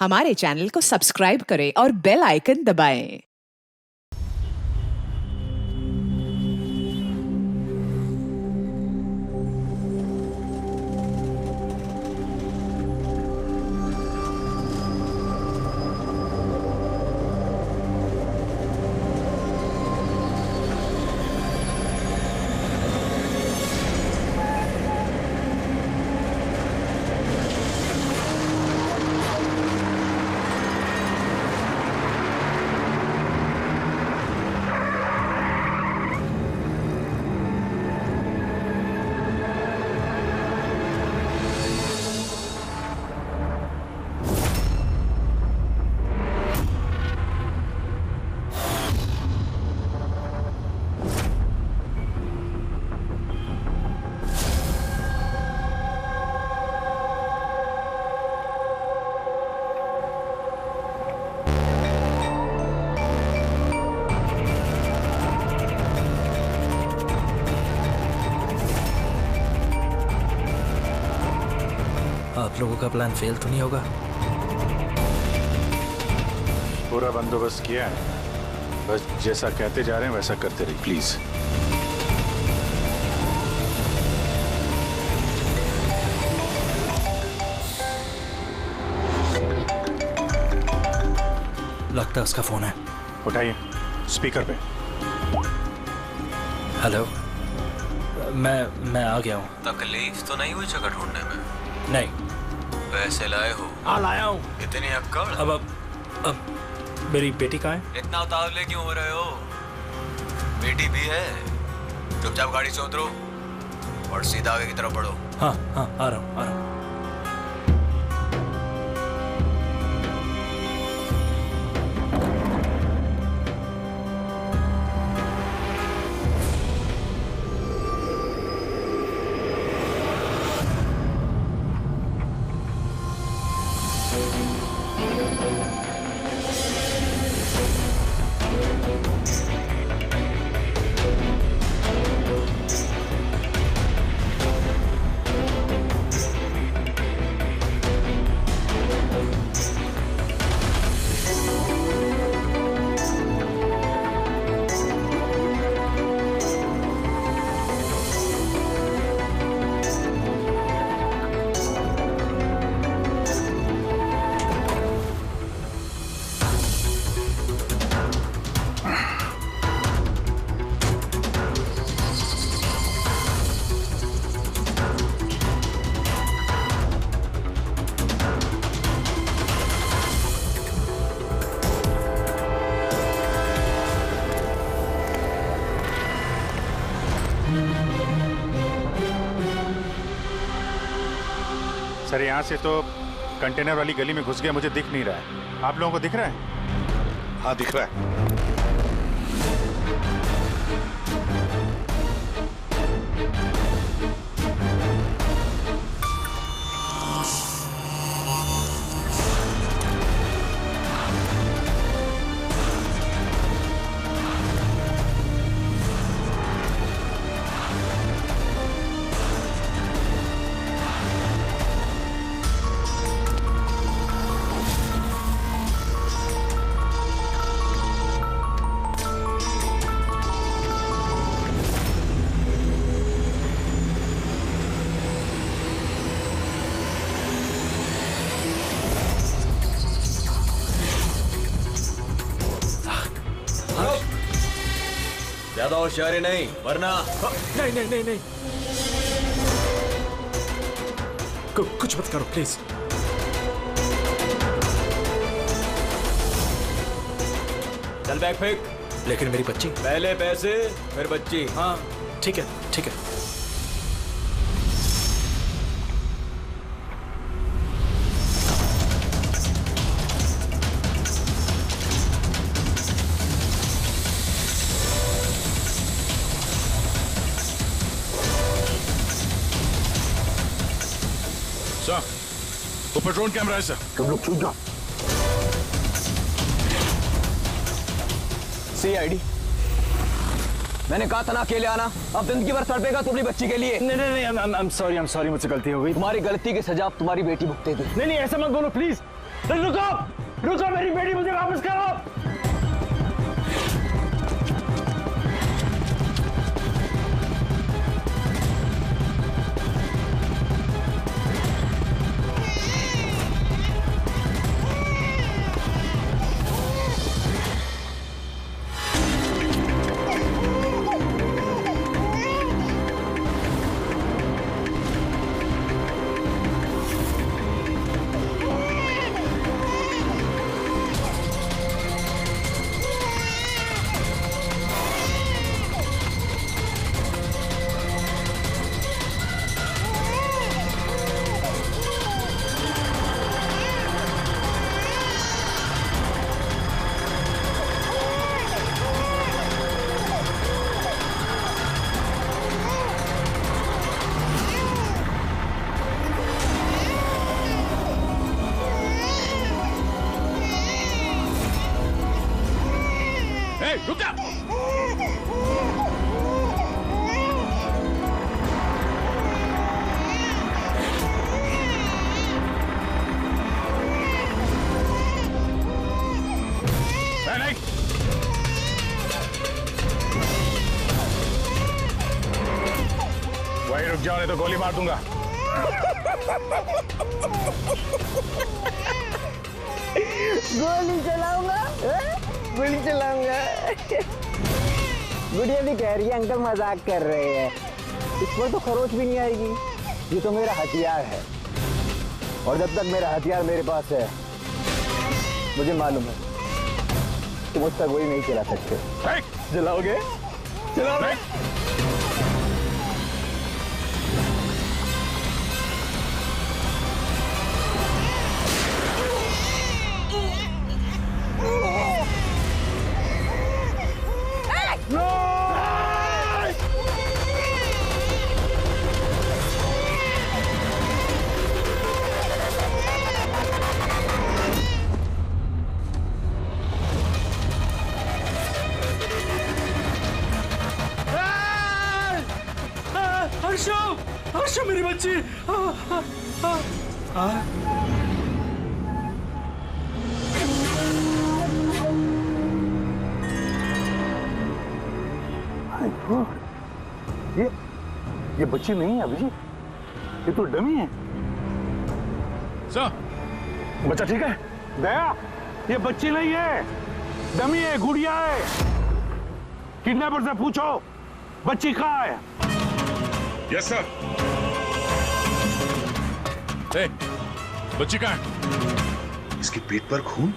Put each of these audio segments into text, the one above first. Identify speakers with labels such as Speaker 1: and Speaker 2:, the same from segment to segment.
Speaker 1: हमारे चैनल को सब्सक्राइब करें और बेल आइकन दबाएं।
Speaker 2: आप लोगों का प्लान फेल तो नहीं होगा?
Speaker 3: पूरा बंदोबस्त किया है, बस जैसा कहते जा रहे हैं वैसा करते रहिए प्लीज।
Speaker 2: लगता है उसका फोन है।
Speaker 3: उठाइए, स्पीकर पे।
Speaker 2: हेलो, मैं आ गया हूँ।
Speaker 4: तकलीफ तो नहीं हुई जगह ढूंढने में?
Speaker 2: नहीं।
Speaker 4: पैसे लाए हो?
Speaker 2: हाँ लाया हूँ।
Speaker 4: इतनी अक्कड़?
Speaker 2: अब मेरी बेटी कहाँ है?
Speaker 4: इतना उतावले क्यों हो रहे हो? बेटी भी है। चुपचाप गाड़ी से उतरो और सीधा आगे की तरफ बढ़ो।
Speaker 2: हाँ आ रहा हूँ।
Speaker 3: सर यहाँ से तो कंटेनर वाली गली में घुस गया, मुझे दिख नहीं रहा है। आप लोगों को दिख रहा है?
Speaker 5: हाँ दिख रहा है।
Speaker 4: ज्यादा होशियारी नहीं वरना।
Speaker 2: नहीं। कुछ मत करो प्लीज।
Speaker 4: चल बैग फेंक।
Speaker 2: लेकिन मेरी बच्ची।
Speaker 4: पहले पैसे फिर बच्ची।
Speaker 2: हाँ ठीक है।
Speaker 5: सर, ऊपर ड्रोन कैमरा है सर।
Speaker 6: तुम लोग छूट जाओ।
Speaker 7: CID, मैंने कहा था ना अकेले आना। अब जिंदगी भर तड़पेगा तुम अपनी बच्ची के लिए।
Speaker 6: नहीं, I'm sorry, मुझसे गलती हो गई।
Speaker 7: तुम्हारी गलती की सजा अब तुम्हारी बेटी भुगतेगी।
Speaker 6: नहीं ऐसा मत बोलो प्लीज।
Speaker 7: रुको रुको, मेरी बेटी मुझे वापस करो।
Speaker 5: रुक जा। नहीं, वही रुक जाओ, नहीं तो गोली मार दूंगा।
Speaker 7: गोली चलाऊंगा, गोली चलाऊंगा। गुड़िया भी कह रही है अंकल मजाक कर रहे हैं, इस पर तो खरोच भी नहीं आएगी। ये तो मेरा हथियार है, और जब तक मेरा हथियार मेरे पास है, मुझे मालूम है तुम मुझ तक गोली नहीं चला सकते। चलाओगे? चलाओगे?
Speaker 2: हर्षो मेरी बच्ची।
Speaker 3: ये बच्ची नहीं है अभिजीत, ये तो डमी है।
Speaker 5: सर,
Speaker 3: बच्चा ठीक है? दया, ये बच्ची नहीं है, डमी है, गुड़िया है। किडनैपर से पूछो बच्ची कहाँ है।
Speaker 5: Yes sir. बच्ची कहाँ है?
Speaker 3: इसके पेट पर खून।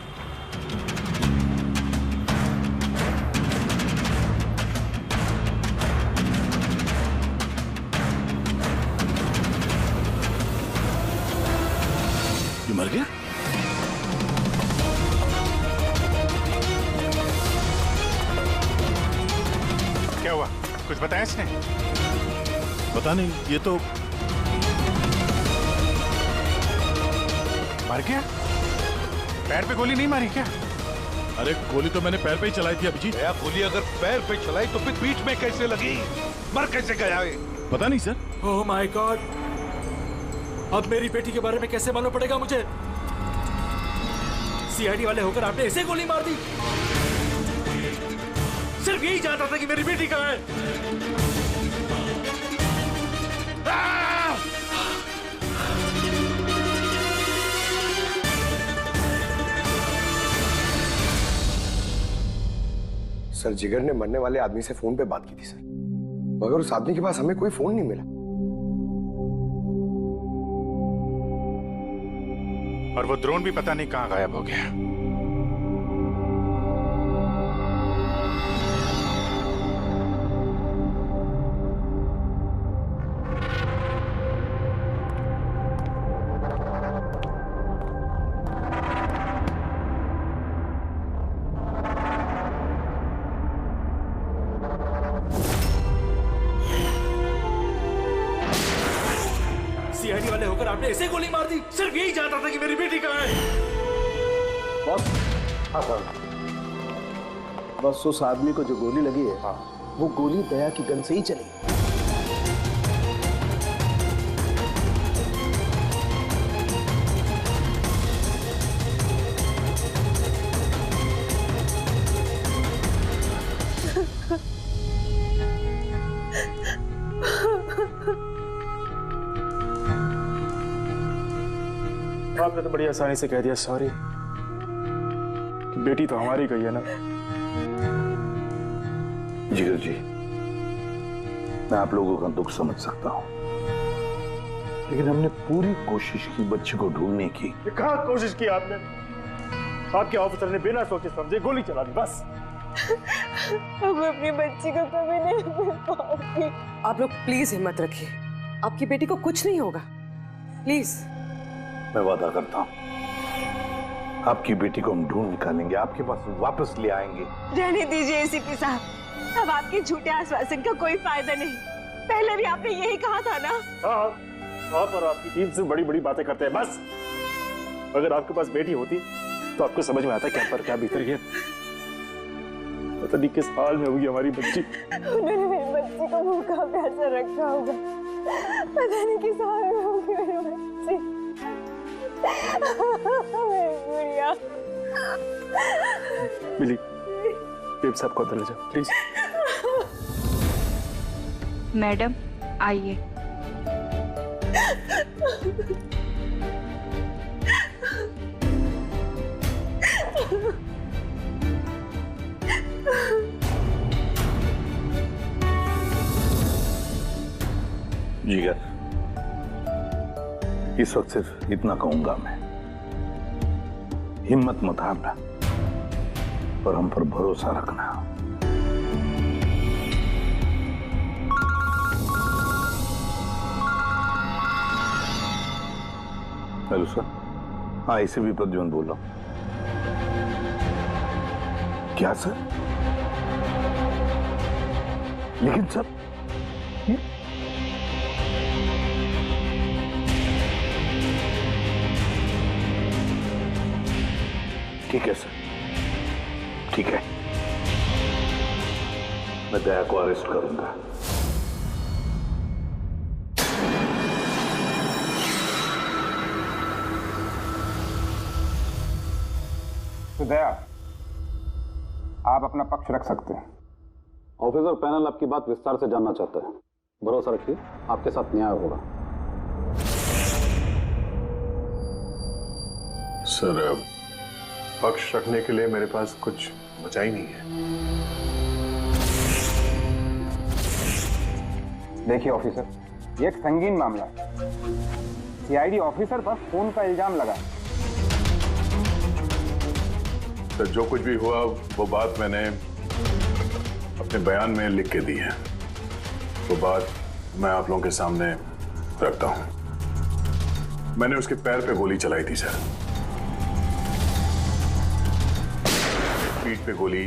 Speaker 5: ये मर गया?
Speaker 3: क्या हुआ, कुछ बताया इसने?
Speaker 5: पता नहीं, ये तो
Speaker 3: मर गया? पैर पे गोली नहीं मारी क्या?
Speaker 5: अरे गोली तो मैंने पैर पे ही चलाई थी अभिजीत।
Speaker 6: गोली अगर पैर पे चलाई तो फिर पीठ में कैसे लगी? मर कैसे गया है?
Speaker 5: पता नहीं सर।
Speaker 2: ओह माय गॉड, अब मेरी बेटी के बारे में कैसे मालूम पड़ेगा मुझे? सीआईडी वाले होकर आपने ऐसे गोली मार दी? सिर्फ यही जानता था कि मेरी बेटी कहाँ है।
Speaker 8: सर, जिगर ने मरने वाले आदमी से फोन पे बात की थी सर, मगर उस आदमी के पास हमें कोई फोन नहीं मिला।
Speaker 3: और वो ड्रोन भी पता नहीं कहाँ गायब हो गया।
Speaker 2: सीआईडी वाले होकर आपने ऐसे गोली मार दी? सिर्फ यही जानता था कि मेरी बेटी कहाँ है।
Speaker 8: बस, हाँ सर, बस उस आदमी को जो गोली लगी है, हाँ, वो गोली दया की गन से ही चली।
Speaker 2: आपने तो बड़ी आसानी से कह दिया सॉरी। बेटी तो हमारी गई है ना।
Speaker 3: जिगर जी, मैं आप लोगों का दुख समझ सकता हूं, लेकिन हमने पूरी कोशिश की बच्चे को ढूंढने की।
Speaker 2: कहाँ कोशिश की आपने? आपके ऑफिसर ने बिना सोचे समझे गोली चला दी बस।
Speaker 9: अब अपनी बच्ची को कभी नहीं मिल पाऊंगी। आप लोग प्लीज हिम्मत रखिए, आपकी बेटी को कुछ नहीं होगा, प्लीज।
Speaker 3: मैं वादा करता हूं, आपकी बेटी को हम ढूंढ निकालेंगे, आपके पास वापस ले आएंगे।
Speaker 9: रहने दीजिए एसीपी साहब, अब आपके झूठे आश्वासन का कोई फायदा नहीं। पहले भी आपने यही कहा था ना।
Speaker 2: हाँ, आप और आपकी टीम से बड़ी बड़ी बातें करते हैं बस। अगर आपके पास बेटी होती तो आपको समझ में आता क्या पर क्या भीतर है। पता नहीं किस हाल में होगी हमारी बच्ची।
Speaker 9: उन्होंने मेरी बच्ची को भूखा प्यासा रखा होगा, पता नहीं किस हाल में होगी मेरी बच्ची। मेरी गुड़िया।
Speaker 2: मिली, बेब साहब को अंदर ले जाओ प्लीज।
Speaker 10: मैडम आइए।
Speaker 3: जिगर, इस वक्त सिर्फ इतना कहूंगा मैं, हिम्मत मत हारना और हम पर भरोसा रखना। Hello sir. हाँ, इसे भी प्रद्युम्न बोल रहा हूं। क्या सर? लेकिन सर ठीक है सर, ठीक है, मैं दया को अरेस्ट करूंगा।
Speaker 11: तो दया, आप अपना पक्ष रख सकते हैं।
Speaker 12: ऑफिसर पैनल आपकी बात विस्तार से जानना चाहता है। भरोसा रखिए, आपके साथ न्याय होगा।
Speaker 5: सर, पक्ष रखने के लिए मेरे पास कुछ बचा ही नहीं है।
Speaker 11: देखिए ऑफिसर, ये एक संगीन मामला है। सीआईडी ऑफिसर पर खून का इल्जाम लगा।
Speaker 5: सर, जो कुछ भी हुआ वो बात मैंने अपने बयान में लिख के दी है। वो बात मैं आप लोगों के सामने रखता हूं। मैंने उसके पैर पे गोली चलाई थी सर। पीठ पे गोली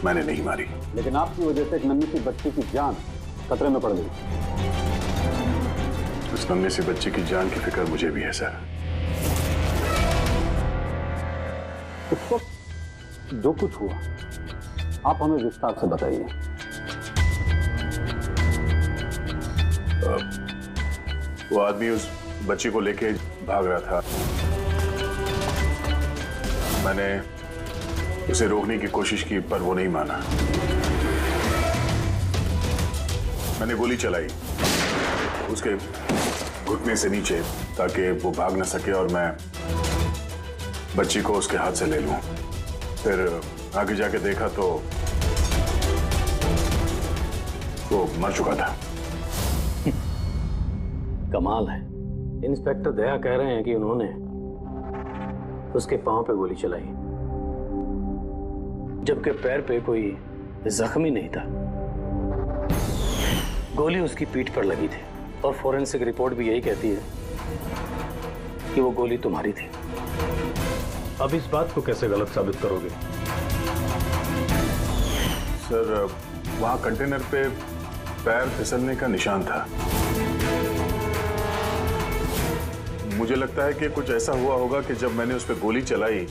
Speaker 5: मैंने नहीं मारी।
Speaker 12: लेकिन आपकी वजह से एक नन्ही सी बच्ची की जान खतरे में पड़ गई।
Speaker 5: उस नन्ही सी बच्ची की जान की फिक्र मुझे भी है सर।
Speaker 12: उस वक्त जो कुछ हुआ आप हमें विस्तार से बताइए।
Speaker 5: वो आदमी उस बच्ची को लेके भाग रहा था। मैंने उसे रोकने की कोशिश की पर वो नहीं माना। मैंने गोली चलाई उसके घुटने से नीचे ताकि वो भाग न सके और मैं बच्ची को उसके हाथ से ले लूं। फिर आगे जाके देखा तो वो मर चुका था।
Speaker 12: कमाल है। इंस्पेक्टर दया कह रहे हैं कि उन्होंने उसके पांव पे गोली चलाई, जबकि पैर पे कोई जख्म ही नहीं था। गोली उसकी पीठ पर लगी थी और फोरेंसिक रिपोर्ट भी यही कहती है कि वो गोली तुम्हारी थी।
Speaker 6: अब इस बात को कैसे गलत साबित करोगे?
Speaker 5: सर, वहां कंटेनर पे पैर फिसलने का निशान था। मुझे लगता है कि कुछ ऐसा हुआ होगा कि जब मैंने उस पर गोली चलाई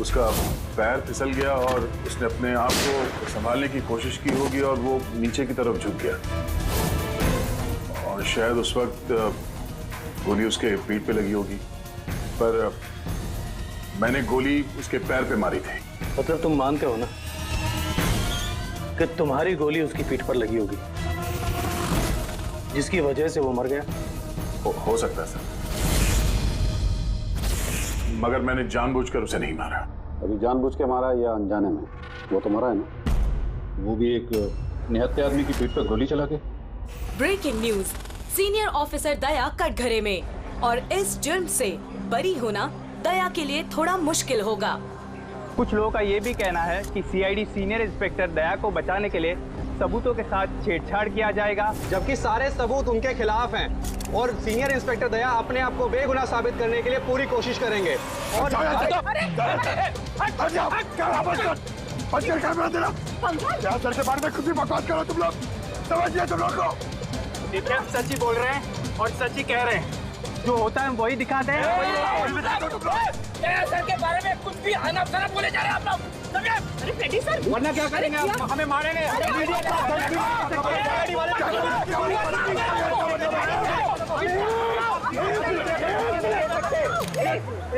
Speaker 5: उसका पैर फिसल गया और उसने अपने आप को संभालने की कोशिश की होगी और वो नीचे की तरफ झुक गया और शायद उस वक्त गोली उसके पीठ पे लगी होगी। पर मैंने गोली उसके पैर पे मारी थी।
Speaker 12: मतलब तुम मानते हो ना कि तुम्हारी गोली उसकी पीठ पर लगी होगी जिसकी वजह से वो मर गया?
Speaker 5: हो सकता है सर। मगर मैंने जानबूझकर उसे नहीं मारा।
Speaker 12: अभी जानबूझ के मारा या अनजाने में, वो तो मरा है ना, वो भी एक निहत्थे आदमी की पीठ पर गोली चला के।
Speaker 13: ब्रेकिंग न्यूज, सीनियर ऑफिसर दया कटघरे में, और इस जुर्म से बरी होना दया के लिए थोड़ा मुश्किल होगा।
Speaker 11: कुछ लोगों का ये भी कहना है कि सीआईडी सीनियर इंस्पेक्टर दया को बचाने के लिए सबूतों के साथ छेड़छाड़ किया जाएगा,
Speaker 7: जबकि सारे सबूत उनके खिलाफ हैं और सीनियर इंस्पेक्टर दया अपने आप को बेगुनाह साबित करने के लिए पूरी कोशिश करेंगे। और
Speaker 3: सर के बारे में खुद ही बकवास करो तुम लोग, समझिए तुम लोग को।
Speaker 11: हम सच ही बोल रहे हैं और सच ही कह रहे हैं, जो होता है वही दिखाते हैं।
Speaker 14: सर के बारे में कुछ भी अनाप-शनाप बोले जा रहे हैं आप लोग। अरे पेटी सर,
Speaker 11: वरना क्या करेंगे आप? हमें मारेंगे।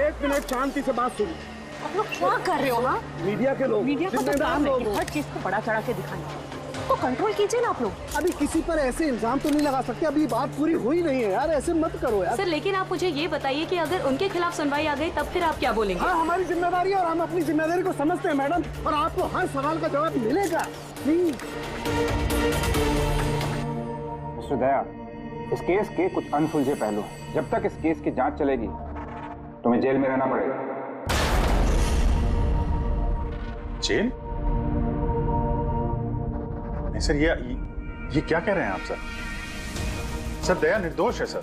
Speaker 14: एक मिनट शांति से बात सुनिए।
Speaker 9: आप लोग क्या कर रहे हो? हाँ,
Speaker 14: मीडिया के लोग,
Speaker 9: मीडिया का तो काम है कि हर चीज को बड़ा चढ़ा के दिखाना, तो कंट्रोल कीजिए ना आप लोग।
Speaker 14: अभी किसी पर ऐसे इल्जाम तो नहीं लगा सकते, अभी बात पूरी हुई नहीं है यार, ऐसे मत करो यार।
Speaker 13: सर लेकिन आप मुझे ये बताइए कि अगर उनके खिलाफ सुनवाई आ गई तब फिर आप क्या बोलेंगे?
Speaker 14: हाँ, हमारी जिम्मेदारी है और हम अपनी जिम्मेदारी को समझते हैं मैडम, और आपको हर सवाल का जवाब मिलेगा।
Speaker 11: मिस्टर दया, इस केस के कुछ अनसुलझे पहलू हैं। जब तक इस केस की जांच चलेगी तुम्हें जेल में रहना पड़ेगा।
Speaker 5: जेल? नहीं सर, ये क्या कह रहे हैं आप सर? सर दया निर्दोष है सर,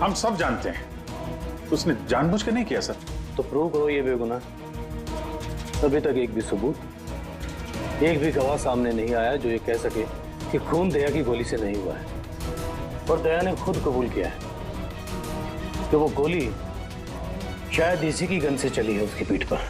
Speaker 5: हम सब जानते हैं। उसने जानबूझ के नहीं किया सर।
Speaker 12: तो प्रूव करो ये बेगुनाह। अभी तक एक भी सबूत, एक भी गवाह सामने नहीं आया जो ये कह सके कि खून दया की गोली से नहीं हुआ है। और दया ने खुद कबूल किया है कि वो गोली शायद इसी की गन से चली है उसकी पीठ पर।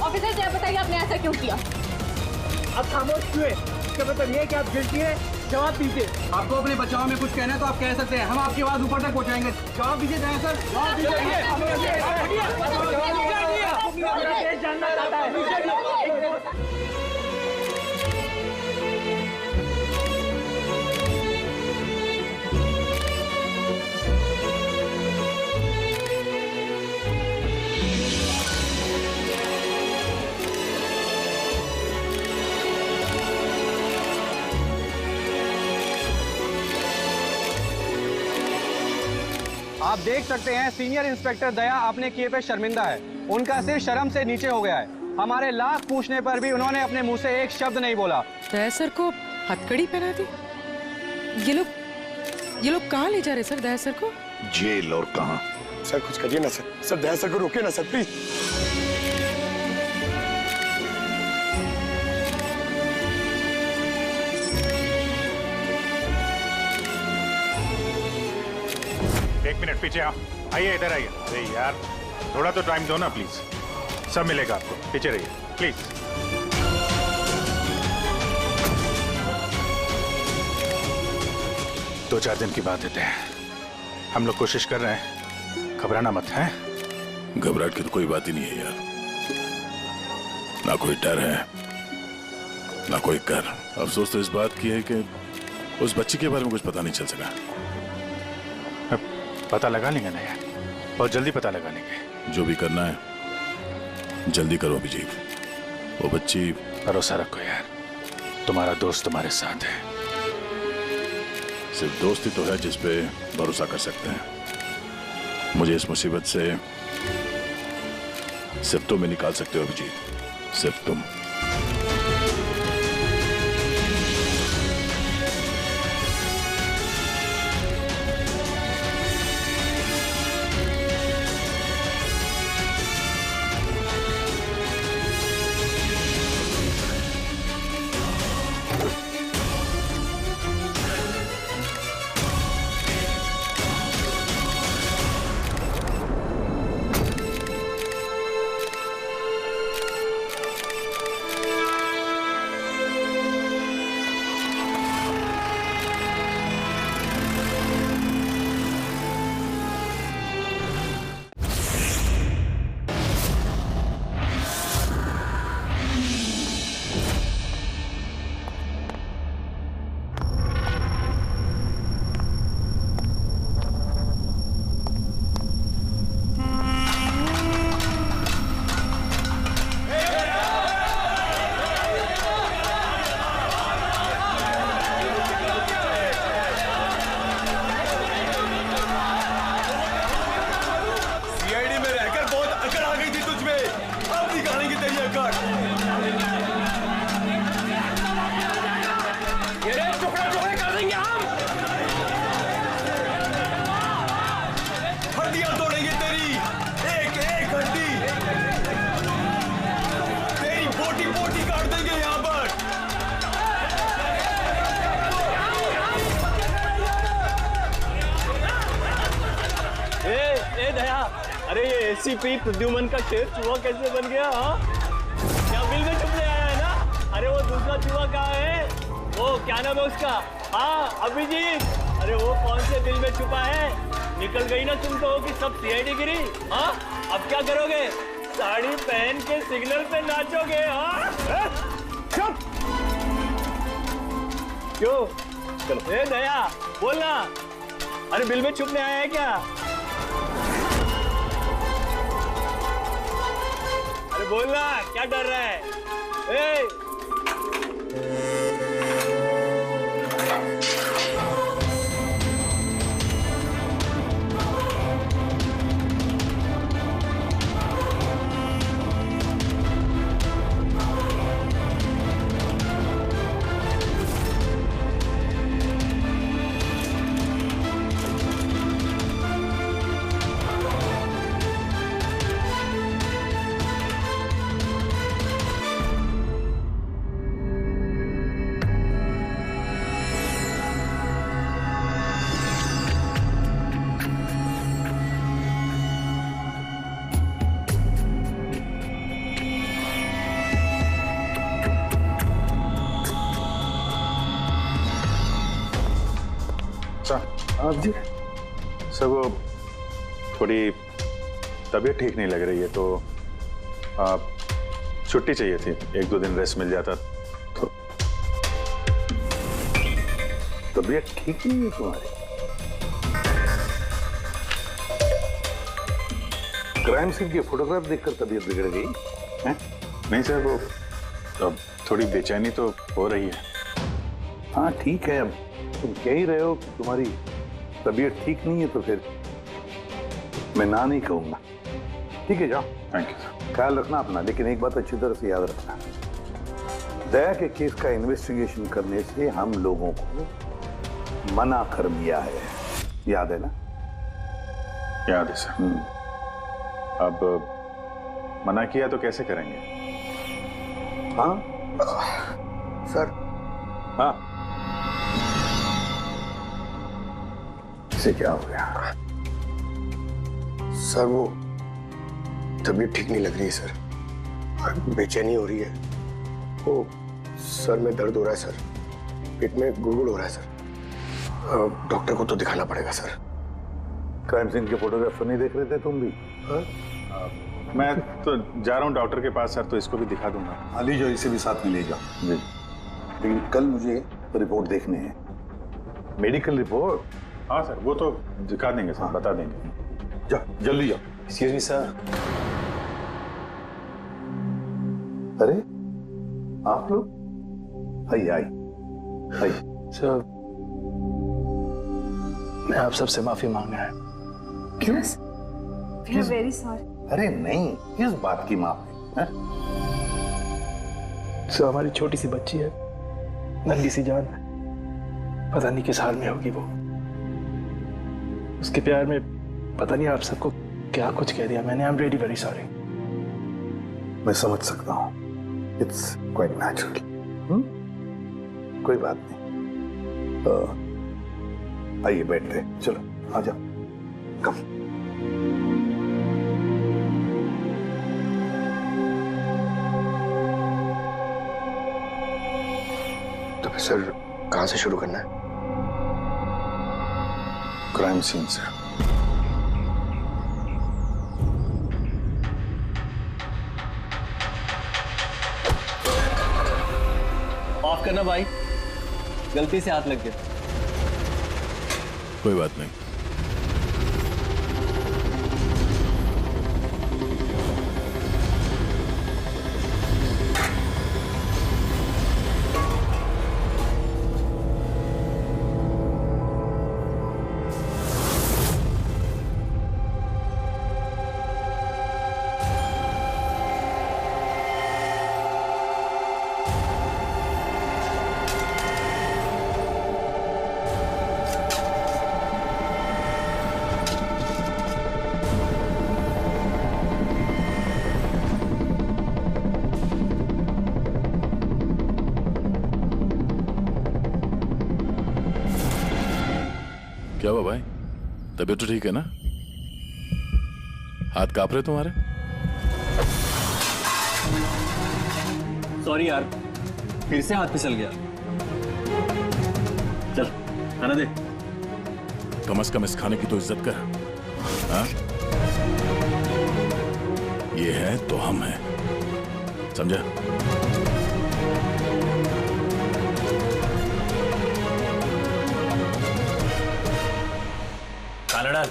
Speaker 9: ऑफिसर क्या बताइए आपने ऐसा क्यों किया?
Speaker 14: आप खामोश हुए, इसका मतलब ये कि आप गिल्टी है, जवाब दीजिए। आपको अपने बचाव में कुछ कहना है तो आप कह सकते हैं, हम आपकी आवाज ऊपर तक पहुंचाएंगे। जवाब दीजिए सर, जवाब दीजिए।
Speaker 7: आप देख सकते हैं सीनियर इंस्पेक्टर दया अपने किए पे शर्मिंदा है। उनका सिर शर्म से नीचे हो गया है। हमारे लाख पूछने पर भी उन्होंने अपने मुंह से एक शब्द नहीं बोला।
Speaker 9: दया सर को हथकड़ी पहना दी? ये लोग कहाँ ले जा रहे सर दया सर को?
Speaker 8: जेल। और कहाँ? सर कुछ करिए ना सर, सर दया सर को रोकिए ना सर प्लीज।
Speaker 3: एक मिनट पीछे आओ, आइए इधर आइए। अरे यार थोड़ा तो टाइम दो ना प्लीज, सब मिलेगा आपको। पीछे रहिए प्लीज। दो चार दिन की बात है, हम लोग कोशिश कर रहे हैं, घबराना मत है।
Speaker 5: घबराहट की तो कोई बात ही नहीं है यार, ना कोई डर है ना कोई कर। अफसोस तो इस बात की है कि उस बच्ची के बारे में कुछ पता नहीं चल सका।
Speaker 3: पता लगा लेंगे ना यार, बहुत जल्दी पता लगा लेंगे।
Speaker 5: जो भी करना है जल्दी करो अभिजीत। वो बच्ची।
Speaker 12: भरोसा रखो यार, तुम्हारा दोस्त तुम्हारे साथ है।
Speaker 5: सिर्फ दोस्ती तो है जिस पे भरोसा कर सकते हैं। मुझे इस मुसीबत से सिर्फ तुम ही निकाल सकते हो अभिजीत, सिर्फ तुम।
Speaker 15: अरे ये एसीपी प्रद्युमन का शेर चूहा कैसे बन गया? हाँ, क्या बिल में छुपने आया है ना? अरे वो दूसरा चूहा कहाँ है? वो क्या नाम है उसका? हाँ अभिजीत। अरे वो कौन से बिल में छुपा है? निकल गई ना तुम तो कि सब सीआईडी गिरी। हाँ, अब क्या करोगे? साड़ी पहन के सिग्नल पे नाचोगे? हाँ, क्यों? चलो ए दया बोलना, अरे बिल में छुपने आया है क्या? अरे बोलना, क्या डर रहा है?
Speaker 5: आप जी सर, वो थोड़ी तबीयत ठीक नहीं लग रही है तो आप छुट्टी चाहिए थी, 1-2 दिन रेस्ट मिल जाता तो।
Speaker 12: तबीयत ठीक नहीं है तुम्हारी? क्राइम सीन के फोटोग्राफ देखकर तबीयत बिगड़ गई है?
Speaker 5: नहीं सर, वो अब थोड़ी बेचैनी तो हो रही है।
Speaker 12: हाँ ठीक है, अब तुम कह ही रहे हो कि तुम्हारी तबीयत ठीक नहीं है तो फिर मैं ना नहीं कहूंगा। ठीक है जाओ।
Speaker 5: Thank you.
Speaker 12: ख्याल रखना अपना, लेकिन एक बात अच्छी तरह से याद रखना, दया के केस का इन्वेस्टिगेशन करने से हम लोगों को मना कर दिया है, याद है ना?
Speaker 5: याद है सर। अब मना किया तो कैसे करेंगे?
Speaker 12: हाँ
Speaker 8: सर।
Speaker 12: हाँ, इसे क्या हो गया?
Speaker 8: सर वो तबीयत ठीक नहीं लग रही है सर, बेचैनी हो रही है, वो सर में दर्द हो रहा है सर, पेट में गुड़गुड़ हो रहा है सर, डॉक्टर को तो दिखाना पड़ेगा सर।
Speaker 12: क्राइम सीन के फोटोग्राफ तो नहीं देख रहे थे तुम भी?
Speaker 5: मैं तो जा रहा हूँ डॉक्टर के पास सर, तो इसको भी दिखा दूंगा।
Speaker 12: हाँ लीजिए, इसे भी साथ में ले जाओ। जी, लेकिन कल मुझे रिपोर्ट देखने है। Medical report?
Speaker 5: हाँ सर, वो तो दिखा देंगे सर, बता देंगे।
Speaker 12: जाओ जल्दी जाओ, एक्सक्यूज मी सर। अरे आप लोग आइए आइए आइए।
Speaker 16: सर मैं आप सबसे माफी मांग रहा है।
Speaker 12: क्यों?
Speaker 10: We are very sorry.
Speaker 12: अरे नहीं, किस बात की माफी है?
Speaker 16: सर हमारी छोटी सी बच्ची है, नन्ही सी जान, पता नहीं किस हाल में होगी वो। उसके प्यार में पता नहीं आप सबको क्या कुछ कह दिया मैंने। I am really very sorry.
Speaker 12: मैं समझ सकता हूँ, इट्स क्वाइट नेचुरल। कोई बात नहीं। आइए बैठते, चलो आ जाओ, कम।
Speaker 8: तो फिर सर कहाँ से शुरू करना है?
Speaker 12: क्राइम सीन से।
Speaker 15: माफ करना भाई, गलती से हाथ लग गया।
Speaker 5: कोई बात नहीं। क्या हुआ भाई, तबीयत तो ठीक है ना? हाथ कांप रहे तुम्हारे?
Speaker 15: सॉरी यार, फिर से हाथ फिसल गया। चल खाना दे।
Speaker 5: कम से कम इस खाने की तो इज्जत कर। हाँ? ये है तो हम हैं, समझा?
Speaker 15: खाना डाल।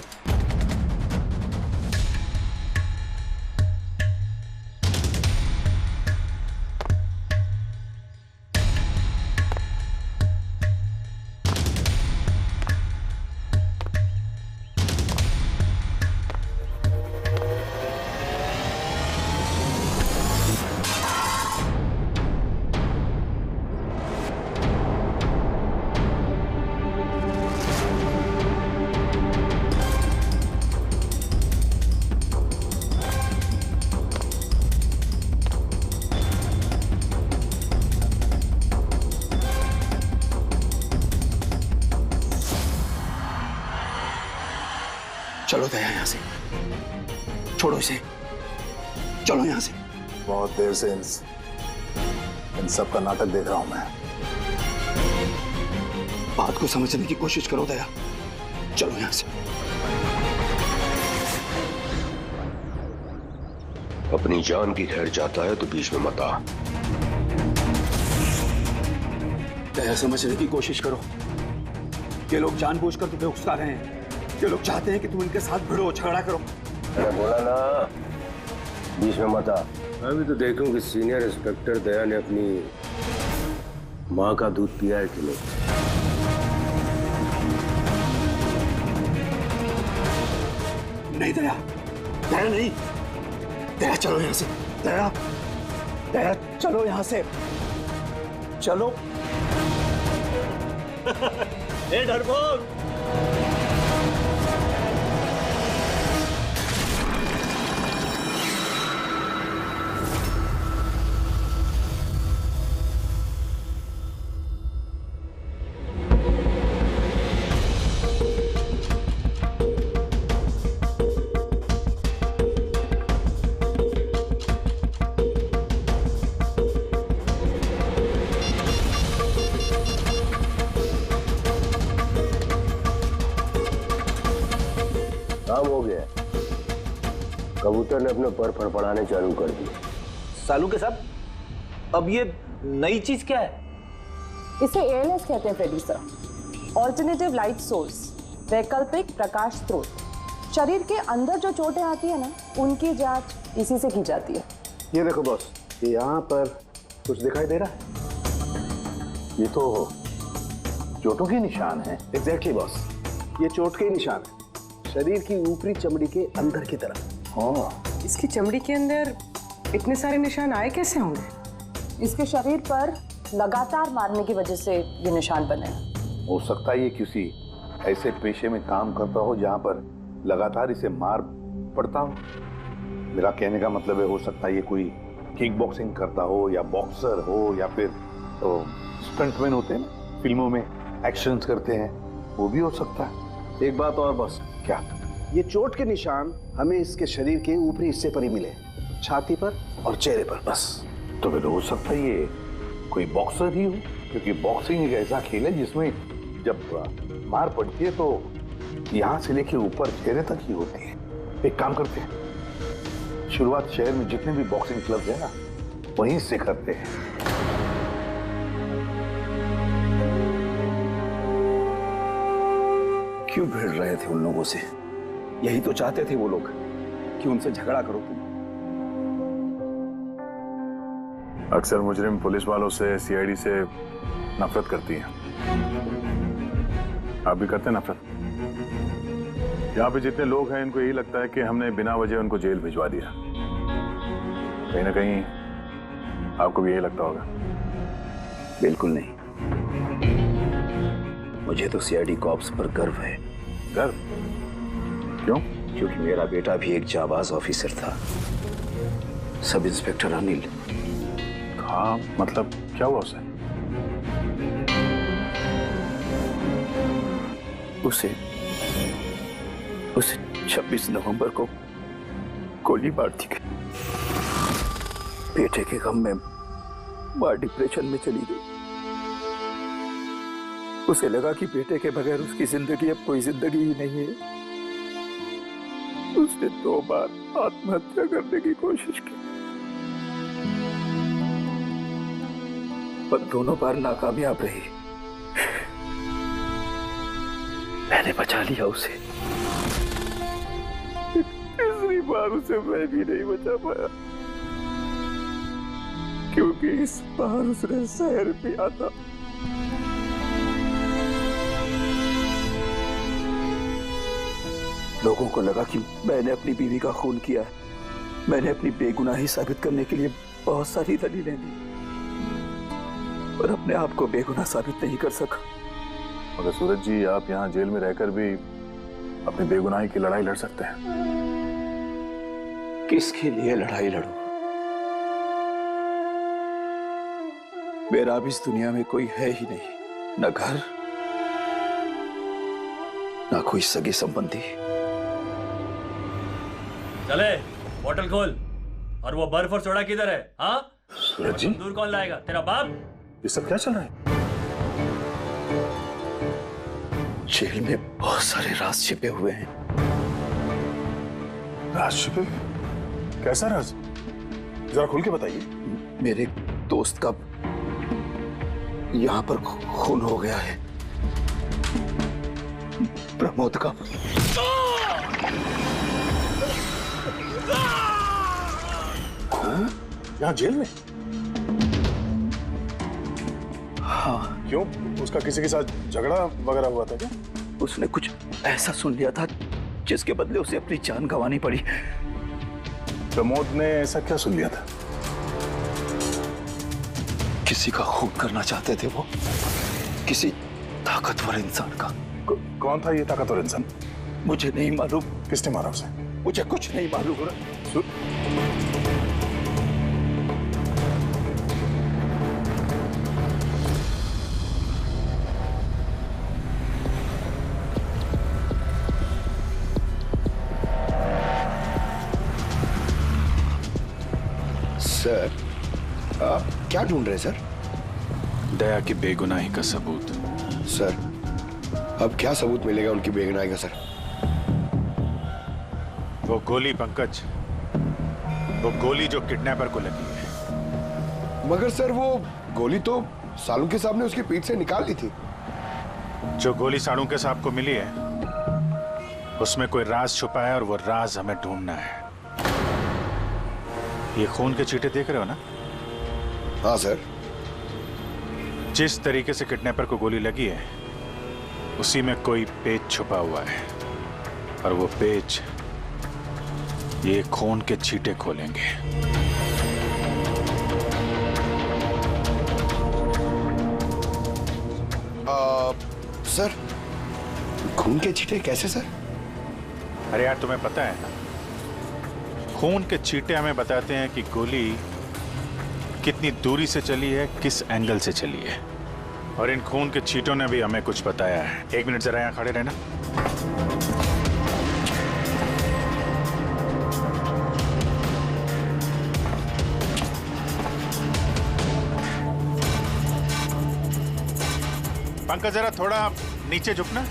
Speaker 8: चलो दया यहाँ से, छोड़ो इसे, चलो यहाँ से।
Speaker 12: बहुत देर से इन सब का नाटक देख रहा हूं मैं।
Speaker 8: बात को समझने की कोशिश करो दया, चलो यहाँ से।
Speaker 17: अपनी जान की खैर चाहता है तो बीच में मत आ।
Speaker 8: दया समझने की कोशिश करो। ये लोग जानबूझकर तुम्हें उकसा रहे हैं। ये लोग चाहते हैं कि तुम इनके साथ भिड़ो, झगड़ा करो।
Speaker 17: मैंने बोला ना बीच में मत आ। मैं भी तो देखूं कि सीनियर इंस्पेक्टर दया ने अपनी माँ का दूध पिया है कि नहीं।
Speaker 8: नहीं दया, दया नहीं, दया चलो यहाँ से। दया, दया चलो यहाँ से, चलो।
Speaker 15: ए डरपोक,
Speaker 17: काम हो गया। कबूतर ने अपने पर फड़फड़ाने चालू कर दिए।
Speaker 15: सालू के साहब, अब ये नई चीज क्या है?
Speaker 9: इसे ALS कहते हैं Freddie sir, alternative light source, वैकल्पिक प्रकाश स्रोत। शरीर के अंदर जो चोटें आती है ना, उनकी जांच इसी से की जाती है।
Speaker 8: ये देखो बॉस, ये यहाँ पर कुछ दिखाई दे रहा है?
Speaker 12: ये तो चोटों के निशान है।
Speaker 8: एग्जैक्टली बॉस, ये चोट के निशान है, शरीर की ऊपरी चमड़ी के अंदर की तरफ।
Speaker 12: हाँ,
Speaker 9: इसकी चमड़ी के अंदर इतने सारे निशान आए कैसे होंगे? इसके शरीर पर लगातार मारने की वजह से ये निशान बने हैं।
Speaker 12: हो सकता है ये किसी ऐसे पेशे में काम करता हो जहाँ पर लगातार इसे मार पड़ता हो। मेरा कहने का मतलब है, हो सकता है ये कोई किक बॉक्सिंग करता हो, या बॉक्सर हो, या फिर तो स्टंटमैन होते हैं फिल्मों में एक्शंस करते हैं, वो भी हो सकता है।
Speaker 8: एक बात और बॉस,
Speaker 12: क्या?
Speaker 8: ये चोट के निशान हमें इसके शरीर के ऊपरी हिस्से पर ही मिले, छाती पर और चेहरे पर बस।
Speaker 12: तो फिर हो सकता है ये कोई बॉक्सर ही हो, क्योंकि बॉक्सिंग एक ऐसा खेल है जिसमें जब मार पड़ती है तो यहाँ से लेके ऊपर चेहरे तक ही होती है। एक काम करते हैं, शुरुआत शहर में जितने भी बॉक्सिंग क्लब है ना, वहीं से करते हैं।
Speaker 18: क्यों भिड़ रहे थे उन लोगों से? यही तो चाहते थे वो लोग कि उनसे झगड़ा करो तुम।
Speaker 5: अक्सर मुजरिम पुलिस वालों से, सीआईडी से नफरत करती है। आप भी करते हैं नफरत? यहाँ पे जितने लोग हैं, इनको यही लगता है कि हमने बिना वजह उनको जेल भिजवा दिया। कहीं ना कहीं आपको भी यही लगता होगा।
Speaker 18: बिल्कुल नहीं, मुझे तो सीआईडी कॉप्स पर गर्व है।
Speaker 5: गर्व? क्यों?
Speaker 18: क्योंकि मेरा बेटा भी एक जाबाज ऑफिसर था, सब इंस्पेक्टर अनिल।
Speaker 5: हाँ, मतलब क्या हुआ उसे?
Speaker 18: उसे 26 नवंबर को गोली मार दी गई। बेटे के गम में मां डिप्रेशन में चली गई। उसे लगा कि बेटे के बगैर उसकी जिंदगी अब कोई जिंदगी ही नहीं है। उसने 2 बार आत्महत्या करने की कोशिश की, पर दोनों बार नाकामयाब रही। मैंने बचा लिया उसे।
Speaker 12: तीसरी बार उसे मैं भी नहीं बचा पाया, क्योंकि इस बार उसने शहर पिया था।
Speaker 18: लोगों को लगा कि मैंने अपनी बीवी का खून किया है। मैंने अपनी बेगुनाही साबित करने के लिए बहुत सारी दलीलें दी, पर अपने आप को बेगुनाह साबित नहीं कर सका।
Speaker 5: मगर सूरज जी, आप यहाँ जेल में रहकर भी अपनी बेगुनाही की लड़ाई लड़ सकते हैं।
Speaker 18: किसके लिए लड़ाई लड़ूं? मेरा अब इस दुनिया में कोई है ही नहीं, न घर, न कोई सगे संबंधी।
Speaker 15: चले, बोतल खोल। और वो बर्फ और सोडा किधर है? हाँ
Speaker 5: सूरज जी,
Speaker 15: दूर कौन लाएगा? तेरा बाप?
Speaker 5: ये सब क्या चल रहा है?
Speaker 18: जेल में बहुत सारे राज छिपे हुए हैं।
Speaker 5: राज छिपे? कैसा राज? जरा खुल के बताइए।
Speaker 18: मेरे दोस्त का यहाँ पर खून हो गया है, प्रमोद का।
Speaker 5: खून? यहाँ जेल में?
Speaker 18: हाँ।
Speaker 5: क्यों? उसका किसी के साथ झगड़ा वगैरह हुआ था क्या?
Speaker 18: उसने कुछ ऐसा सुन लिया था जिसके बदले उसे अपनी जान गंवानी पड़ी।
Speaker 5: प्रमोद ने ऐसा क्या सुन लिया था?
Speaker 18: किसी का खून करना चाहते थे वो, किसी ताकतवर इंसान का।
Speaker 5: कौन था ये ताकतवर इंसान?
Speaker 18: मुझे नहीं मालूम।
Speaker 5: किसने मारा उसे?
Speaker 18: मुझे कुछ नहीं मालूम।
Speaker 8: सर, आप क्या ढूंढ रहे हैं सर?
Speaker 19: दया की बेगुनाही का सबूत।
Speaker 8: सर, अब क्या सबूत मिलेगा उनकी बेगुनाही का सर?
Speaker 19: वो गोली पंकज, वो गोली जो किडनैपर को लगी है।
Speaker 8: मगर सर, वो गोली तो सालुंके साहब ने उसकी पीठ से निकाल ली थी।
Speaker 19: जो गोली सालुंके साहब को मिली है उसमें कोई राज छुपा है और वो राज हमें ढूंढना है। ये खून के छींटे देख रहे हो ना?
Speaker 8: हाँ सर।
Speaker 19: जिस तरीके से किडनैपर को गोली लगी है उसी में कोई पेच छुपा हुआ है और वो पेच ये खून के छींटे खोलेंगे।
Speaker 8: सर, खून के छींटे कैसे सर?
Speaker 19: अरे यार तुम्हें पता है ना, खून के छींटे हमें बताते हैं कि गोली कितनी दूरी से चली है, किस एंगल से चली है। और इन खून के छींटों ने भी हमें कुछ बताया है। 1 मिनट जरा यहाँ खड़े रहना। पंकज जरा थोड़ा नीचे झुकना।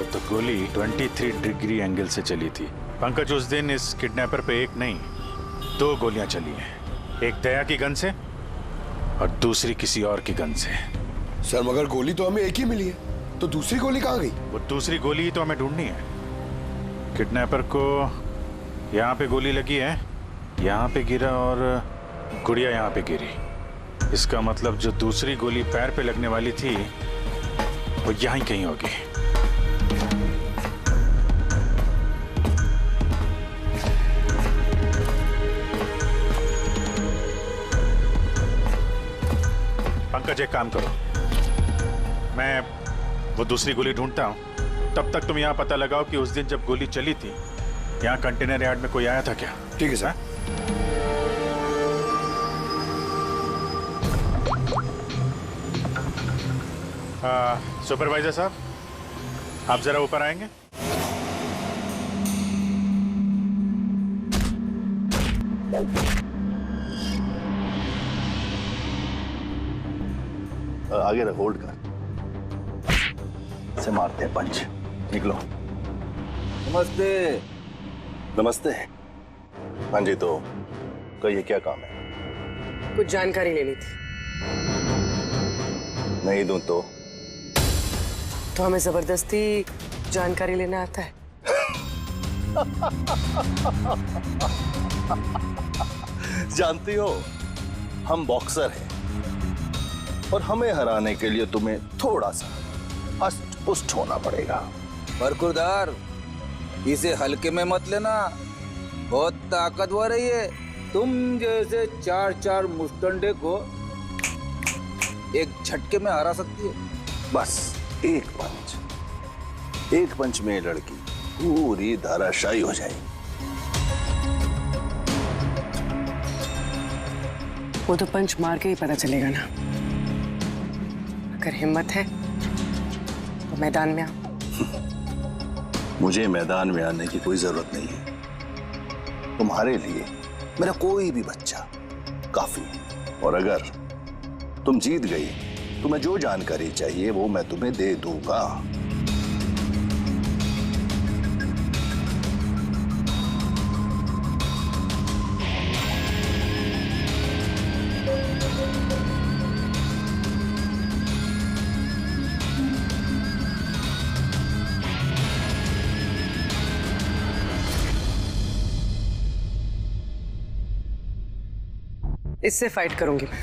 Speaker 19: तो गोली 23 डिग्री एंगल से चली थी। पंकज, उस दिन इस किडनैपर पे एक नहीं 2 गोलियां चली हैं। एक दया की गन से और दूसरी किसी और की गन से।
Speaker 8: सर मगर गोली तो हमें एक ही मिली है, तो दूसरी गोली कहाँ गई?
Speaker 19: वो दूसरी गोली ही तो हमें ढूंढनी है। किडनैपर को यहाँ पे गोली लगी है, यहाँ पे गिरा और गुड़िया यहाँ पे गिरी। इसका मतलब जो दूसरी गोली पैर पे लगने वाली थी वो यहीं कहीं होगी। पंकज, एक काम करो, मैं वो दूसरी गोली ढूंढता हूं, तब तक तुम यहाँ पता लगाओ कि उस दिन जब गोली चली थी यहाँ कंटेनर यार्ड में कोई आया था क्या?
Speaker 8: ठीक है सर।
Speaker 19: सुपरवाइजर साहब, आप जरा ऊपर आएंगे।
Speaker 20: आगे रख, होल्ड कर, से मारते हैं पंच। निकलो।
Speaker 12: नमस्ते।
Speaker 20: नमस्ते। हाँ जी, तो कहिए क्या काम है?
Speaker 9: कुछ जानकारी लेनी थी।
Speaker 20: नहीं दूं तो
Speaker 9: हमें जबरदस्ती जानकारी लेना आता है?
Speaker 20: जानती हो, हम बॉक्सर हैं और हमें हराने के लिए तुम्हें थोड़ा सा हष्ट पुष्ट होना पड़ेगा।
Speaker 12: बरकुरदार, इसे हल्के में मत लेना, बहुत ताकतवर है ये। तुम जैसे 4 मुस्टंडे को एक झटके में हरा सकती है।
Speaker 20: बस एक पंच में लड़की पूरी धराशायी हो जाएगी।
Speaker 9: वो तो पंच मार के ही पता चलेगा ना। अगर हिम्मत है तो मैदान में आओ।
Speaker 20: मुझे मैदान में आने की कोई जरूरत नहीं है। तुम्हारे लिए मेरा कोई भी बच्चा काफी है। और अगर तुम जीत गई, तुम्हें जो जानकारी चाहिए वो मैं तुम्हें दे दूंगा।
Speaker 9: इससे फाइट करूंगी मैं।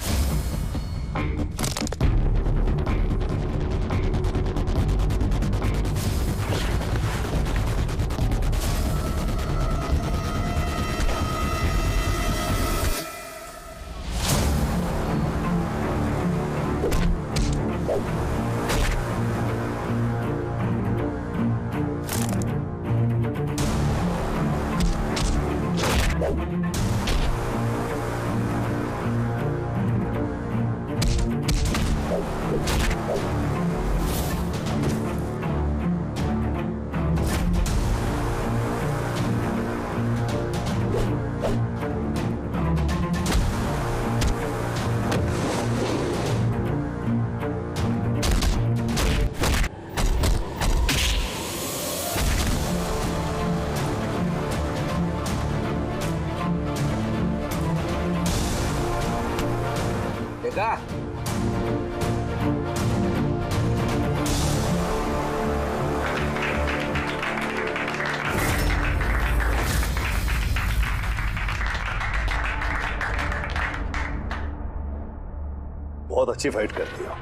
Speaker 20: अच्छी फाइट करती हो।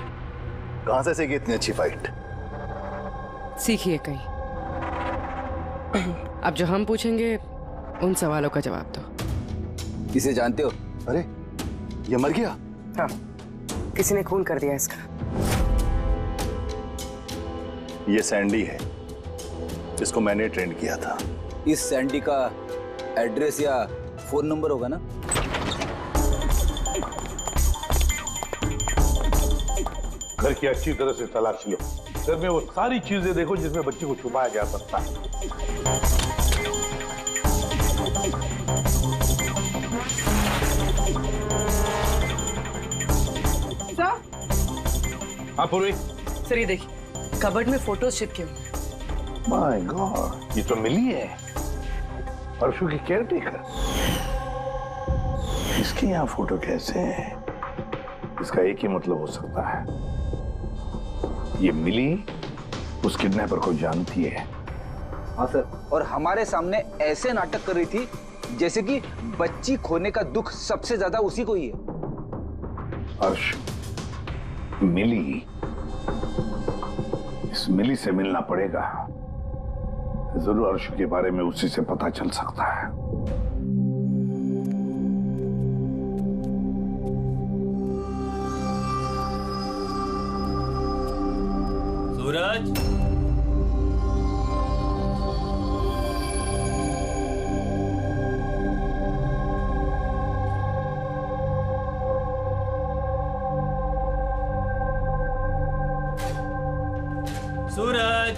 Speaker 20: कहां से सीखी इतनी अच्छी फाइट?
Speaker 9: सीखिए कहीं। अब जो हम पूछेंगे उन सवालों का जवाब दो।
Speaker 20: इसे जानते हो? अरे ये मर गया?
Speaker 9: हाँ, किसी ने खून कर दिया इसका।
Speaker 20: ये सैंडी है जिसको मैंने ट्रेंड किया था।
Speaker 17: इस सैंडी का एड्रेस या फोन नंबर होगा ना?
Speaker 3: घर की अच्छी तरह से तलाश लो। घर में वो सारी चीजें देखो जिसमें बच्चे को छुपाया जा सकता है। हाँ पूर्वी।
Speaker 9: सर ये देखिए, कबर्ड में फोटोज चिपके हुए हैं।
Speaker 3: माय गॉड, ये तो मिली है, परशु की केयरटेकर। इसके यहाँ फोटो कैसे है? इसका एक ही मतलब हो सकता है, ये मिली उस किडनैपर को जानती है।
Speaker 17: हाँ सर, और हमारे सामने ऐसे नाटक कर रही थी जैसे कि बच्ची खोने का दुख सबसे ज्यादा उसी को ही है।
Speaker 3: अर्श, मिली, इस मिली से मिलना पड़ेगा। जरूर अर्श के बारे में उसी से पता चल सकता है।
Speaker 15: सूरज, सूरज,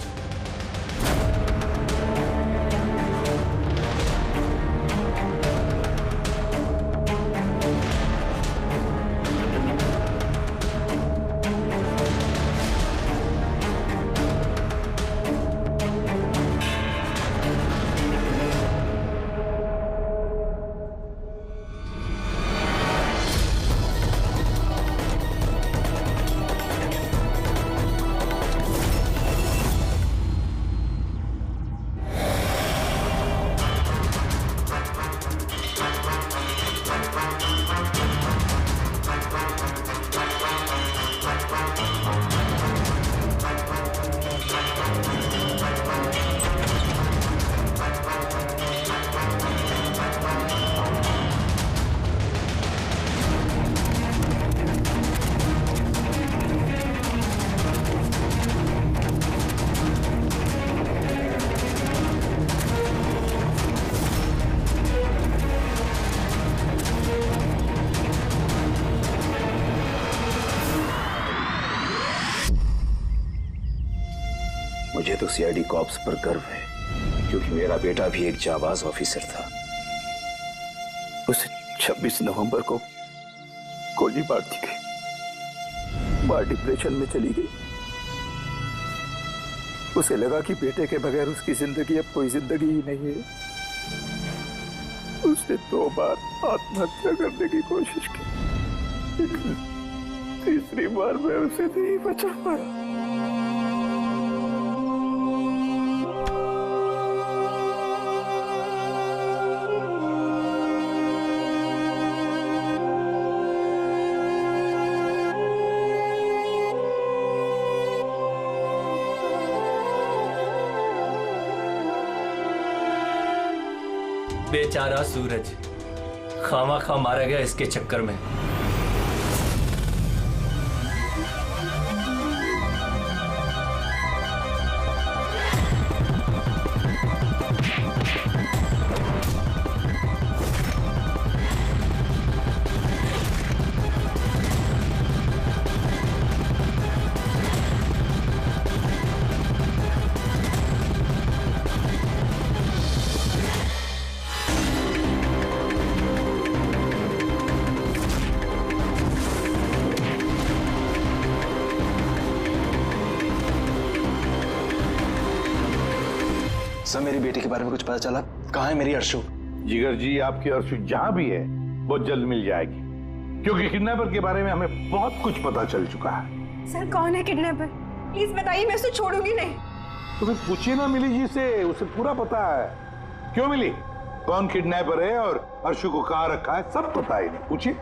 Speaker 18: मुझे तो सीआईडी कॉप्स पर गर्व है, क्योंकि मेरा बेटा भी एक जाबाज ऑफिसर था। उसे 26 नवंबर को गोली मार दी गई। मां डिप्रेशन में चली गई। उसे लगा कि बेटे के बगैर उसकी जिंदगी अब कोई जिंदगी ही नहीं है। उसने 2 बार आत्महत्या करने की कोशिश की, लेकिन तीसरी बार मैं उसे नहीं बचा पाया।
Speaker 15: बेचारा सूरज खामा खा मारा गया इसके चक्कर में।
Speaker 16: सर मेरी बेटी के बारे में कुछ पता चला? कहाँ है मेरी अर्शु?
Speaker 3: जिगर जी, आपकी अर्शु जहां भी है बहुत जल्द मिल जाएगी, क्योंकि किडनैपर के बारे में हमें बहुत कुछ पता चल चुका है।
Speaker 10: सर कौन है किडनैपर? प्लीज बताइए, मैं उसे छोड़ूंगी नहीं।
Speaker 3: तो फिर पूछिए ना मिली जी से, उसे पूरा पता है। क्यों मिली, कौन किडनैपर है और अर्शु को कहाँ रखा है सब पता है। नहीं पूछिए।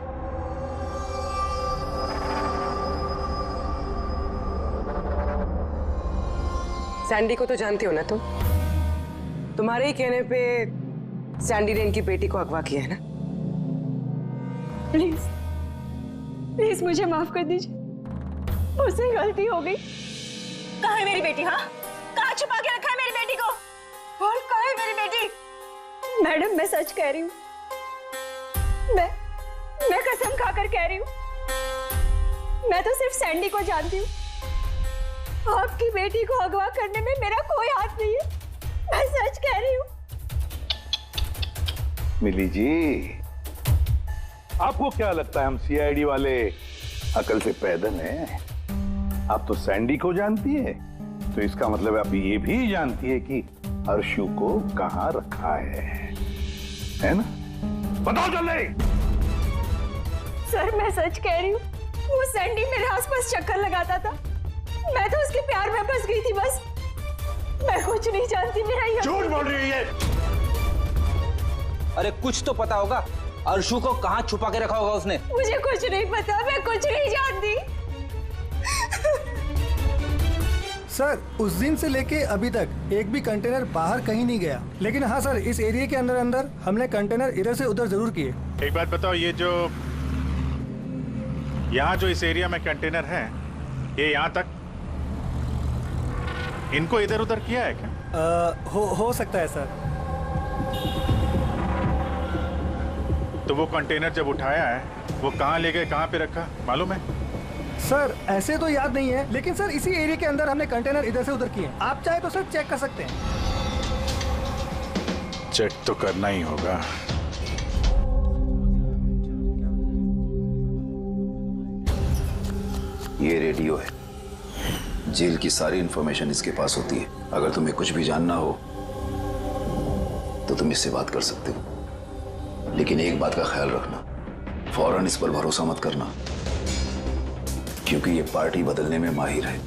Speaker 9: सैंडी को तो जानती हो ना तुम? तुम्हारे ही कहने पे सैंडी ने इनकी बेटी को अगवा किया है ना?
Speaker 10: प्लीज प्लीज मुझे माफ कर दीजिए, मुझसे गलती हो गई। कहाँ है मेरी बेटी? हाँ, कहाँ छुपा के रखा है मेरी बेटी को? बोल, कहाँ है मेरी बेटी? मैडम मैं सच कह रही हूँ, मैं कसम खाकर कह रही हूँ, मैं तो सिर्फ सैंडी को जानती हूँ। आपकी बेटी को अगवा करने में मेरा कोई हाथ नहीं है, मैं सच कह रही हूँ।
Speaker 3: मिली जी, आपको क्या लगता है हम सीआईडी वाले अकल से पैदल हैं? आप तो सैंडी को जानती है, तो इसका मतलब आप ये भी जानती है कि अर्शु को कहां रखा है ना? बताओ जल्दी।
Speaker 10: सर मैं सच कह रही हूँ, वो सैंडी मेरे आसपास चक्कर लगाता था, मैं तो उसके प्यार में फंस गई थी बस। मैं कुछ नहीं जानती, मेरा ये
Speaker 3: झूठ बोल रही है।
Speaker 11: अरे कुछ तो पता होगा, अर्शु को कहाँ छुपा के रखा होगा उसने?
Speaker 10: मुझे कुछ नहीं पता, मैं कुछ नहीं जानती।
Speaker 14: सर उस दिन से लेके अभी तक एक भी कंटेनर बाहर कहीं नहीं गया, लेकिन हाँ सर इस एरिया के अंदर अंदर हमने कंटेनर इधर से उधर जरूर किए।
Speaker 19: एक बात बताओ, ये जो यहाँ जो इस एरिया में कंटेनर है, ये यहाँ तक इनको इधर उधर किया है क्या?
Speaker 14: हो सकता है सर।
Speaker 19: तो वो कंटेनर जब उठाया है वो कहाँ ले गए, कहाँ पे रखा मालूम है?
Speaker 14: सर ऐसे तो याद नहीं है, लेकिन सर इसी एरिया के अंदर हमने कंटेनर इधर से उधर किए। आप चाहे तो सर चेक कर सकते हैं।
Speaker 19: चेक तो करना ही होगा।
Speaker 20: ये रेडियो है, जेल की सारी इंफॉर्मेशन इसके पास होती है। अगर तुम्हें कुछ भी जानना हो तो तुम इससे बात कर सकते हो, लेकिन एक बात का ख्याल रखना, फौरन इस पर भरोसा मत करना, क्योंकि ये पार्टी बदलने में माहिर है।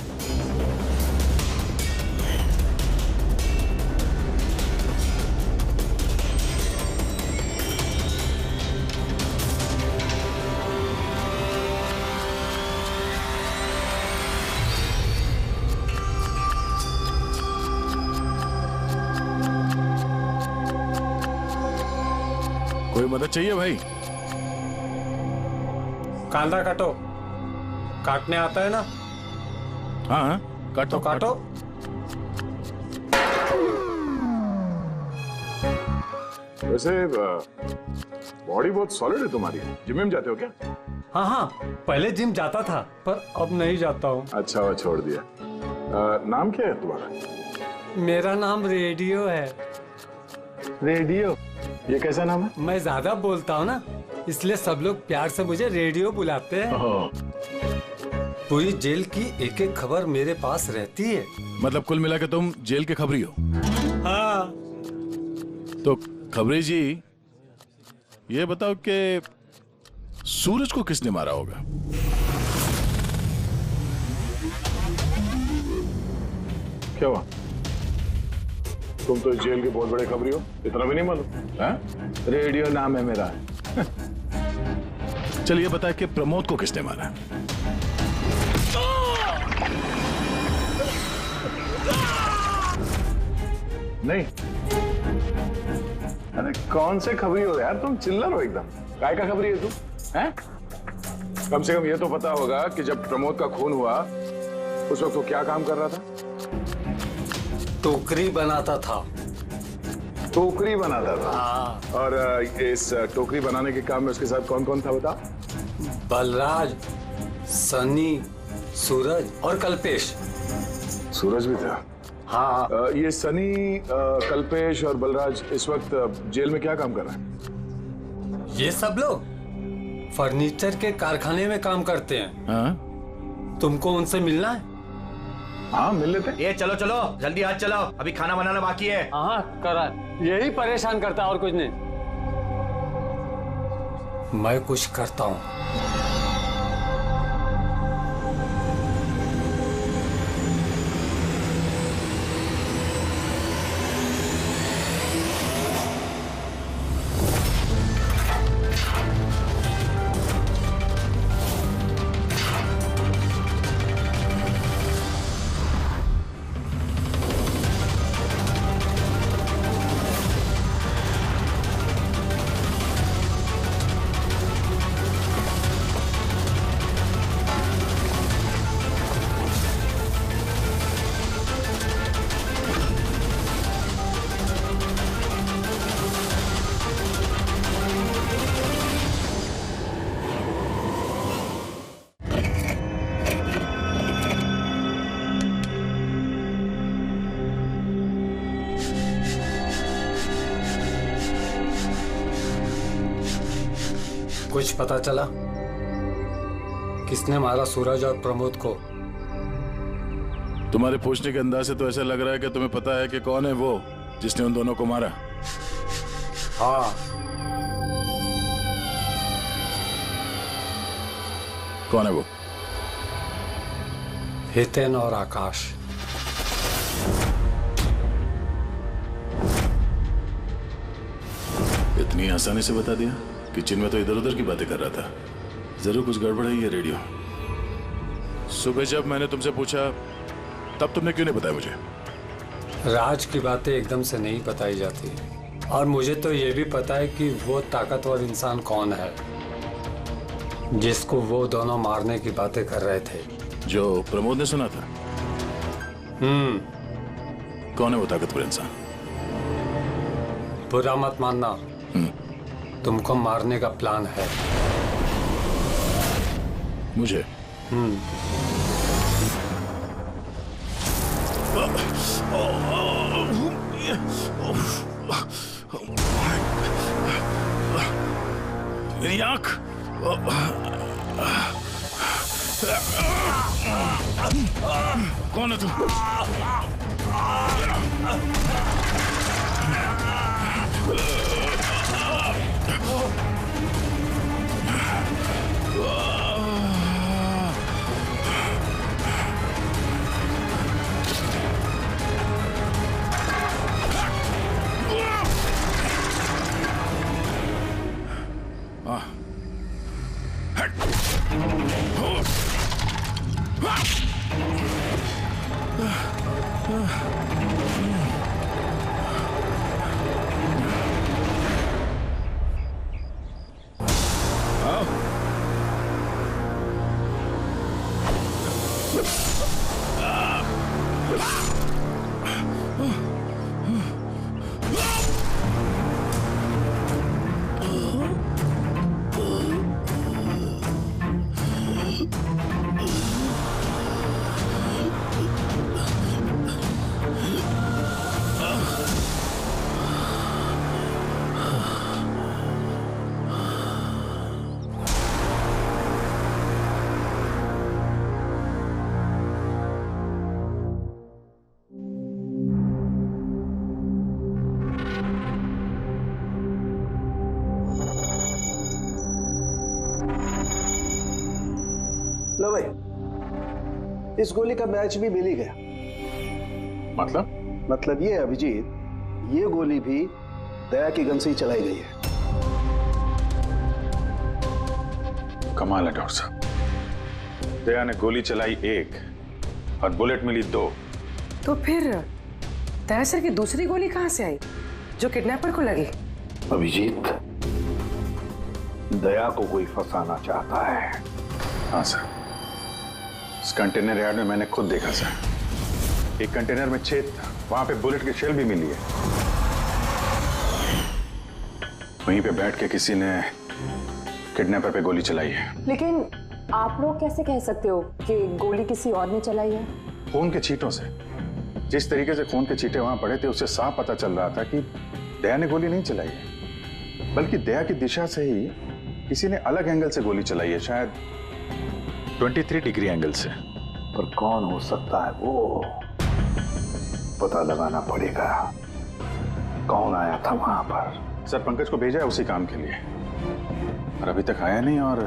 Speaker 5: कोई मदद चाहिए भाई?
Speaker 12: कांदा काटो, काटने आता है ना?
Speaker 5: हाँ काटो
Speaker 12: तो काटो।
Speaker 5: वैसे बॉडी बहुत सॉलिड है तुम्हारी, जिम में जाते हो क्या?
Speaker 12: हाँ पहले जिम जाता था पर अब नहीं जाता हूँ।
Speaker 5: अच्छा वो छोड़ दिया। नाम क्या है तुम्हारा?
Speaker 12: मेरा नाम रेडियो है।
Speaker 5: रेडियो? ये कैसा नाम है?
Speaker 12: मैं ज्यादा बोलता हूँ ना, इसलिए सब लोग प्यार से मुझे रेडियो बुलाते हैं। पूरी जेल की एक एक खबर मेरे पास रहती है।
Speaker 5: मतलब कुल मिला के तुम जेल के खबरी हो?
Speaker 12: हाँ।
Speaker 5: तो खबरी जी ये बताओ कि सूरज को किसने मारा होगा? क्या हुआ? तुम तो जेल के बहुत बड़े खबरी हो, इतना भी नहीं मालूम? रेडियो नाम है मेरा। चलिए बताए कि प्रमोद को किसने मारा? नहीं? अरे कौन से खबरी हो यार तुम? चिल्लर हो एकदम। काय का खबरी है तू? हैं? कम से कम ये तो पता होगा कि जब प्रमोद का खून हुआ उस वक्त वो क्या काम कर रहा था?
Speaker 12: टोकरी बनाता था।
Speaker 5: टोकरी बनाता था? और इस टोकरी बनाने के काम में उसके साथ कौन कौन था बता?
Speaker 12: बलराज, सनी, सूरज और कल्पेश।
Speaker 5: सूरज भी था?
Speaker 12: हाँ।
Speaker 5: ये सनी, कल्पेश और बलराज इस वक्त जेल में क्या काम कर रहे हैं?
Speaker 12: ये सब लोग फर्नीचर के कारखाने में काम करते हैं।
Speaker 5: हाँ?
Speaker 12: तुमको उनसे मिलना है?
Speaker 5: हाँ मिल लेते।
Speaker 4: ये चलो चलो जल्दी आज चलो, अभी खाना बनाना बाकी है।
Speaker 12: हाँ करा, यही परेशान करता है और कुछ नहीं। मैं कुछ करता हूँ।
Speaker 21: कुछ पता चला किसने मारा सूरज और प्रमोद को?
Speaker 5: तुम्हारे पूछने के अंदाज से तो ऐसा लग रहा है कि तुम्हें पता है कि कौन है वो जिसने उन दोनों को मारा।
Speaker 21: हाँ।
Speaker 5: कौन है वो?
Speaker 21: हितेन और आकाश।
Speaker 5: इतनी आसानी से बता दिया कि चिन्मय तो इधर उधर की बातें कर रहा था। जरूर कुछ गड़बड़ है ये रेडियो। सुबह जब मैंने तुमसे पूछा तब तुमने क्यों नहीं बताया मुझे?
Speaker 21: राज की बातें एकदम से नहीं बताई जाती, और मुझे तो ये भी पता है कि वो ताकतवर इंसान कौन है जिसको वो दोनों मारने की बातें कर रहे थे।
Speaker 5: जो प्रमोद ने सुना था? कौन है वो ताकतवर इंसान?
Speaker 21: बुरा मत मानना, तुमको मारने का प्लान है।
Speaker 5: मुझे? मेरी आंख। कौन है तू?
Speaker 18: लो भाई, इस गोली का मैच भी मिल ही गया। मतलब ये अभिजीत, ये गोली भी दया की गन से ही चलाई गई है।
Speaker 19: कमाल है डॉक्टर साहब, दया ने गोली चलाई 1 और बुलेट मिली 2।
Speaker 9: तो फिर दया सर की दूसरी गोली कहां से आई जो किडनैपर को लगी?
Speaker 3: अभिजीत, दया को कोई फंसाना चाहता है।
Speaker 19: हाँ सर, इस कंटेनर यार्ड में मैंने खुद देखा सर। एक कंटेनर में छेद था, वहां पे बुलेट की शेल भी मिली है। वहीं पे बैठ के किसी ने किडनैपर पे गोली चलाई है।
Speaker 22: लेकिन आप लोग कैसे कह सकते हो कि गोली किसी और ने चलाई है?
Speaker 19: खून के छींटों से, जिस तरीके से खून के छींटे वहां पड़े थे उससे साफ पता चल रहा था कि दया ने गोली नहीं चलाई है, बल्कि दया की दिशा से ही किसी ने अलग एंगल से गोली चलाई है, शायद 23 डिग्री एंगल से।
Speaker 3: पर कौन हो सकता है वो? पता लगाना पड़ेगा कौन आया था वहां पर।
Speaker 19: सर, पंकज को भेजा है उसी काम के लिए, और अभी तक आया नहीं, और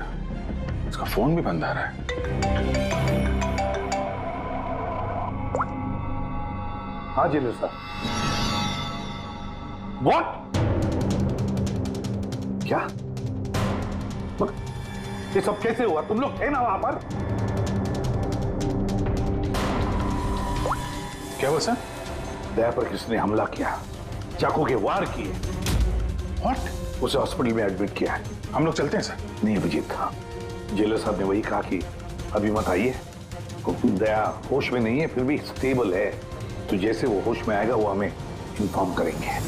Speaker 19: उसका फोन भी बंद आ रहा है।
Speaker 3: हाँ जी सर। व्हाट? क्या? ये सब कैसे हुआ? तुम लोग थे ना वहां पर?
Speaker 19: क्या हुआ सर?
Speaker 3: दया पर किसने हमला किया, चाकू के वार किए। व्हाट? उसे हॉस्पिटल में एडमिट किया है।
Speaker 19: हम लोग चलते हैं सर।
Speaker 3: नहीं अभिजीत, हाँ, जेलर साहब ने वही कहा कि अभी मत आइए। दया होश में नहीं है, फिर भी स्टेबल है, तो जैसे वो होश में आएगा वो हमें इन्फॉर्म करेंगे।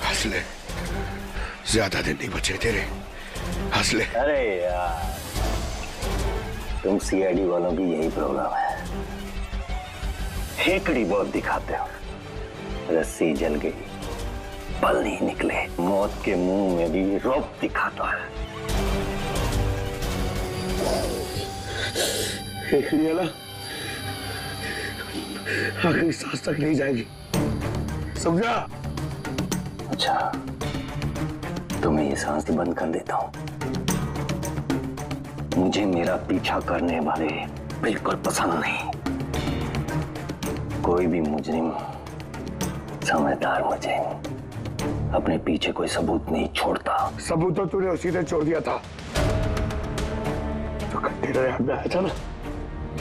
Speaker 8: हंस ले, ज्यादा दिन नहीं बचे तेरे, हंस ले।
Speaker 17: अरे यार, तुम सीआईडी वालों की यही प्रॉब्लम है, हेकड़ी बहुत दिखाते हो। रस्सी जल गई, पल नहीं निकले, मौत के मुंह में भी रौब दिखाता है।
Speaker 8: हेकड़ी वाला आखिरी सांस तक नहीं जाएगी, समझा?
Speaker 17: अच्छा, तुम्हें ये सांस बंद कर देता हूं। मुझे मेरा पीछा करने वाले बिल्कुल पसंद नहीं। कोई भी मुजरिम, समझदार मुजरिम अपने पीछे कोई सबूत नहीं छोड़ता।
Speaker 8: सबूत तो तूने उसी दिन छोड़ दिया था। तो कंटेनर यहाँ पे आया था ना,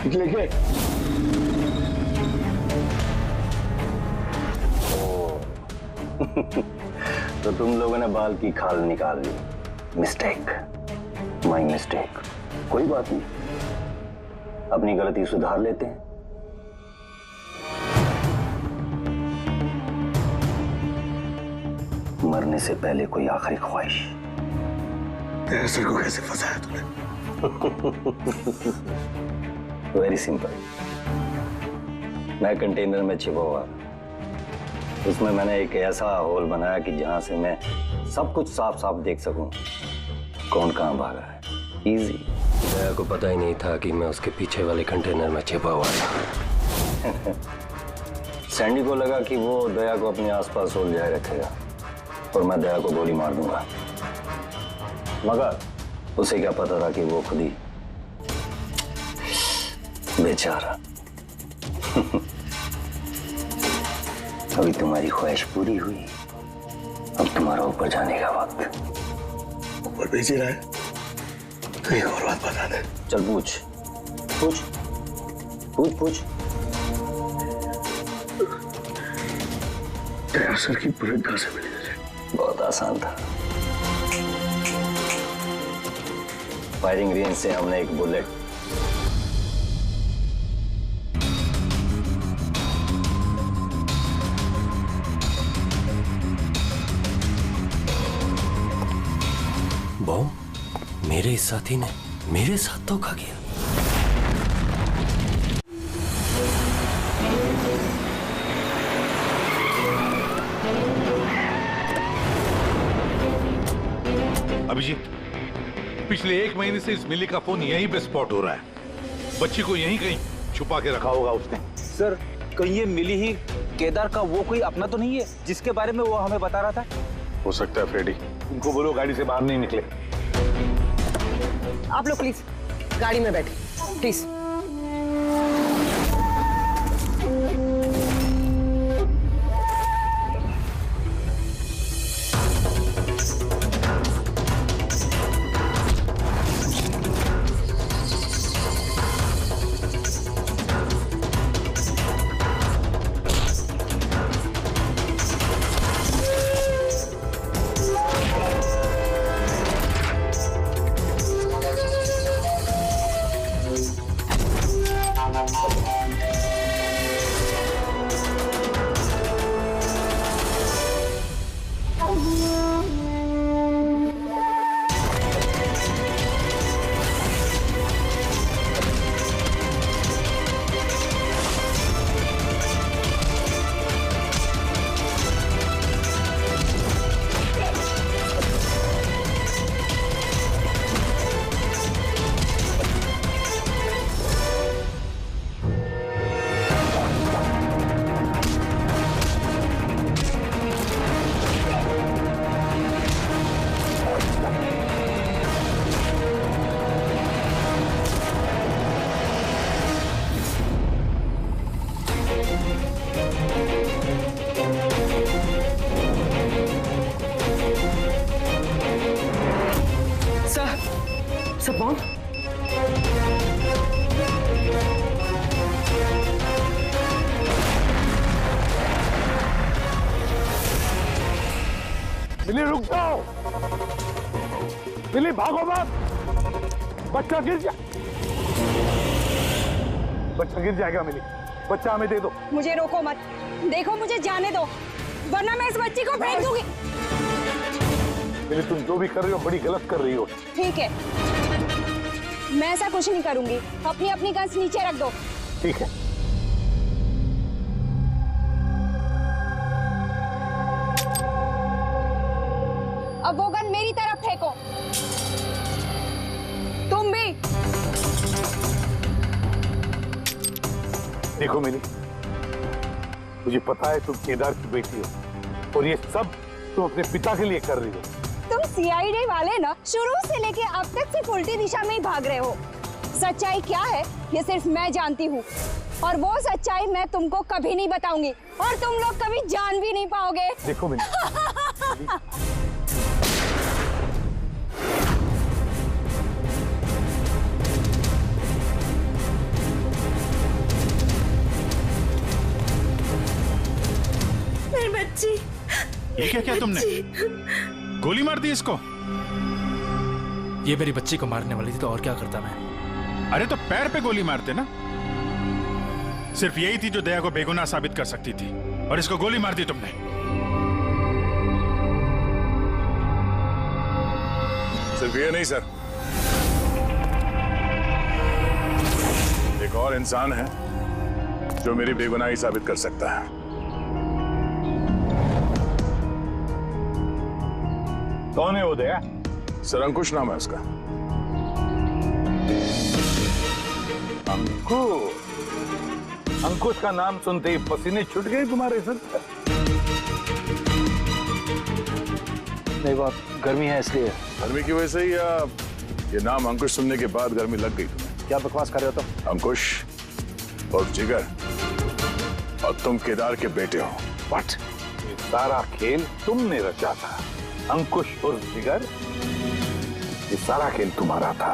Speaker 8: लेके
Speaker 17: तो तुम लोगों ने बाल की खाल निकाल ली। Mistake, my mistake. कोई बात नहीं, अपनी गलती सुधार लेते हैं। मरने से पहले कोई आखिरी ख्वाहिश।
Speaker 8: तेरे सर को कैसे फंसाया तूने?
Speaker 17: Very simple. मैं कंटेनर में छिपा हुआ, उसमें मैंने एक ऐसा होल बनाया कि जहां से मैं सब कुछ साफ साफ देख सकूं, कौन कहां भागा है। इजी। दया को पता ही नहीं था कि मैं उसके पीछे वाले कंटेनर में छिपा हुआ था। सैंडी को लगा कि वो दया को अपने आसपास उलझाए रखेगा और मैं दया को गोली मार दूंगा, मगर उसे क्या पता था कि वो खुद ही बेचारा। अभी तुम्हारी ख्वाहिश पूरी हुई, अब तुम्हारा ऊपर जाने का वक्त।
Speaker 8: ऊपर भेज ही रहा है तो एक और बात बता दे।
Speaker 17: चल पूछ पूछ पूछ पूछ।
Speaker 8: दया सर की बुलेट कहां से मिली तुझे?
Speaker 17: बहुत आसान था। फायरिंग रेंज से हमने एक बुलेट बॉम्ब मेरे साथी ने मेरे साथ धोखा किया।
Speaker 6: अभिजीत, पिछले 1 महीने से इस मिली का फोन यहीं पे स्पॉट हो रहा है। बच्ची को यहीं कहीं छुपा के रखा होगा उसने।
Speaker 1: सर, कहीं ये मिली ही केदार का वो कोई अपना तो नहीं है जिसके बारे में वो हमें बता रहा था?
Speaker 19: हो सकता है फ्रेडी।
Speaker 3: उनको बोलो गाड़ी से बाहर नहीं निकले।
Speaker 9: आप लोग प्लीज गाड़ी में बैठे, प्लीज। सब बॉम्ब?
Speaker 14: मिली रुक जाओ, मिली भागो मत, बच्चा गिर जा।
Speaker 3: बच्चा गिर जाएगा मिली, बच्चा हमें दे दो।
Speaker 10: मुझे रोको मत, देखो मुझे जाने दो, वरना मैं इस बच्ची को फेंक दूंगी।
Speaker 3: मिली तुम जो भी कर रही हो बड़ी गलत कर रही हो।
Speaker 10: ठीक है, मैं ऐसा कुछ नहीं करूंगी, अपनी अपनी गन्स नीचे रख दो।
Speaker 3: ठीक है।
Speaker 10: अब वो गन मेरी तरफ फेंको, तुम भी।
Speaker 3: देखो मिली, मुझे पता है तुम केदार की बेटी हो और ये सब तुम अपने पिता के लिए कर रही हो।
Speaker 10: तुम सीआईडी वाले ना शुरू से लेके अब तक सिर्फ उल्टी दिशा में ही भाग रहे हो। सच्चाई क्या है ये सिर्फ मैं जानती हूँ, और वो सच्चाई मैं तुमको कभी नहीं बताऊंगी और तुम लोग कभी जान भी नहीं पाओगे।
Speaker 3: देखो मिली,
Speaker 10: मेरी बच्ची।
Speaker 19: ये क्या किया तुमने? गोली मार दी इसको?
Speaker 2: ये मेरी बच्ची को मारने वाली थी तो और क्या करता मैं?
Speaker 19: अरे तो पैर पे गोली मारते ना। सिर्फ यही थी जो दया को बेगुनाह साबित कर सकती थी और इसको गोली मार दी तुमने।
Speaker 5: सिर्फ ये नहीं सर, एक और इंसान है जो मेरी बेगुनाही साबित कर सकता है।
Speaker 3: कौन है वो दया?
Speaker 5: सर अंकुश नाम है उसका।
Speaker 3: अंकुश? अंकुश का नाम सुनते ही पसीने छूट गए तुम्हारे सर?
Speaker 12: नहीं बात गर्मी है इसलिए।
Speaker 5: गर्मी की वजह से ही या ये नाम अंकुश सुनने के बाद गर्मी लग गई तुम्हें?
Speaker 12: क्या बकवास कर रहे हो तुम?
Speaker 5: अंकुश और जिगर और तुम केदार के बेटे हो।
Speaker 3: व्हाट? ये सारा खेल तुमने रचा था? अंकुश और जिगर, ये सारा खेल तुम्हारा था,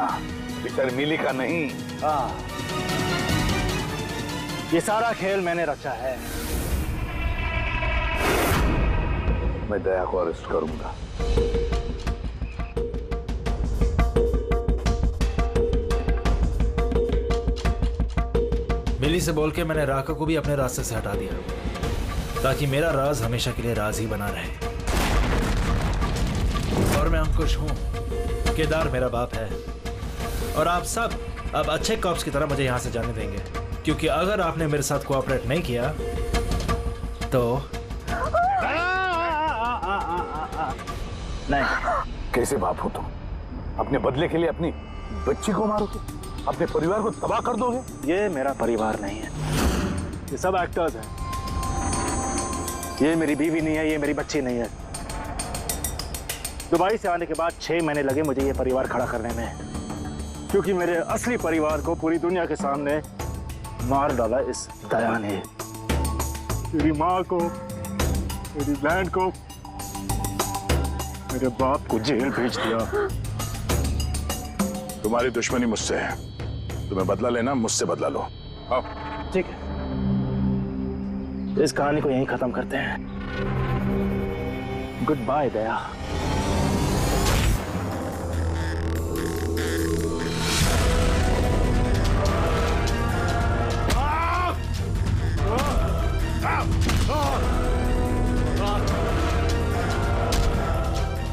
Speaker 3: बेचारी मिली का नहीं।
Speaker 12: हाँ, ये सारा खेल मैंने रचा है।
Speaker 3: मैं दया को अरेस्ट करूंगा।
Speaker 2: मिली से बोल के मैंने राका को भी अपने रास्ते से हटा दिया ताकि मेरा राज हमेशा के लिए राज ही बना रहे। और मैं अंकुश हूं, केदार मेरा बाप है और आप सब अब अच्छे कॉप्स की तरह मुझे यहां से जाने देंगे, क्योंकि अगर आपने मेरे साथ कोऑपरेट नहीं किया तो
Speaker 3: नहीं। कैसे बाप हो तुम? अपने बदले के लिए अपनी बच्ची को मारोगे, अपने परिवार को तबाह कर दोगे?
Speaker 12: ये मेरा परिवार नहीं है, ये सब एक्टर्स हैं। ये मेरी बीवी नहीं है, ये मेरी बच्ची नहीं है। दुबई से आने के बाद 6 महीने लगे मुझे ये परिवार खड़ा करने में, क्योंकि मेरे असली परिवार को पूरी दुनिया के सामने मार डाला इस दया ने। मेरी माँ को, मेरी बहन को, मेरे बाप को जेल भेज दिया।
Speaker 5: तुम्हारी दुश्मनी मुझसे है, तुम्हें बदला लेना मुझसे बदला लो। आओ।
Speaker 12: ठीक है, इस कहानी को यहीं खत्म करते हैं। गुड बाय दया।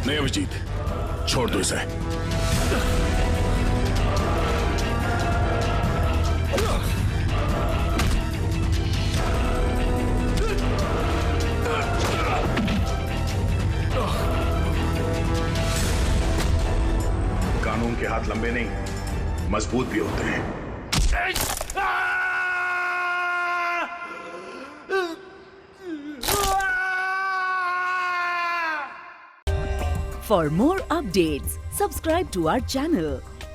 Speaker 5: नहीं अभिजीत, छोड़ दो इसे। कानून के हाथ लंबे नहीं, मजबूत भी होते हैं।
Speaker 13: For more updates, subscribe to our channel,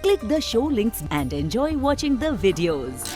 Speaker 13: click the show links and enjoy watching the videos.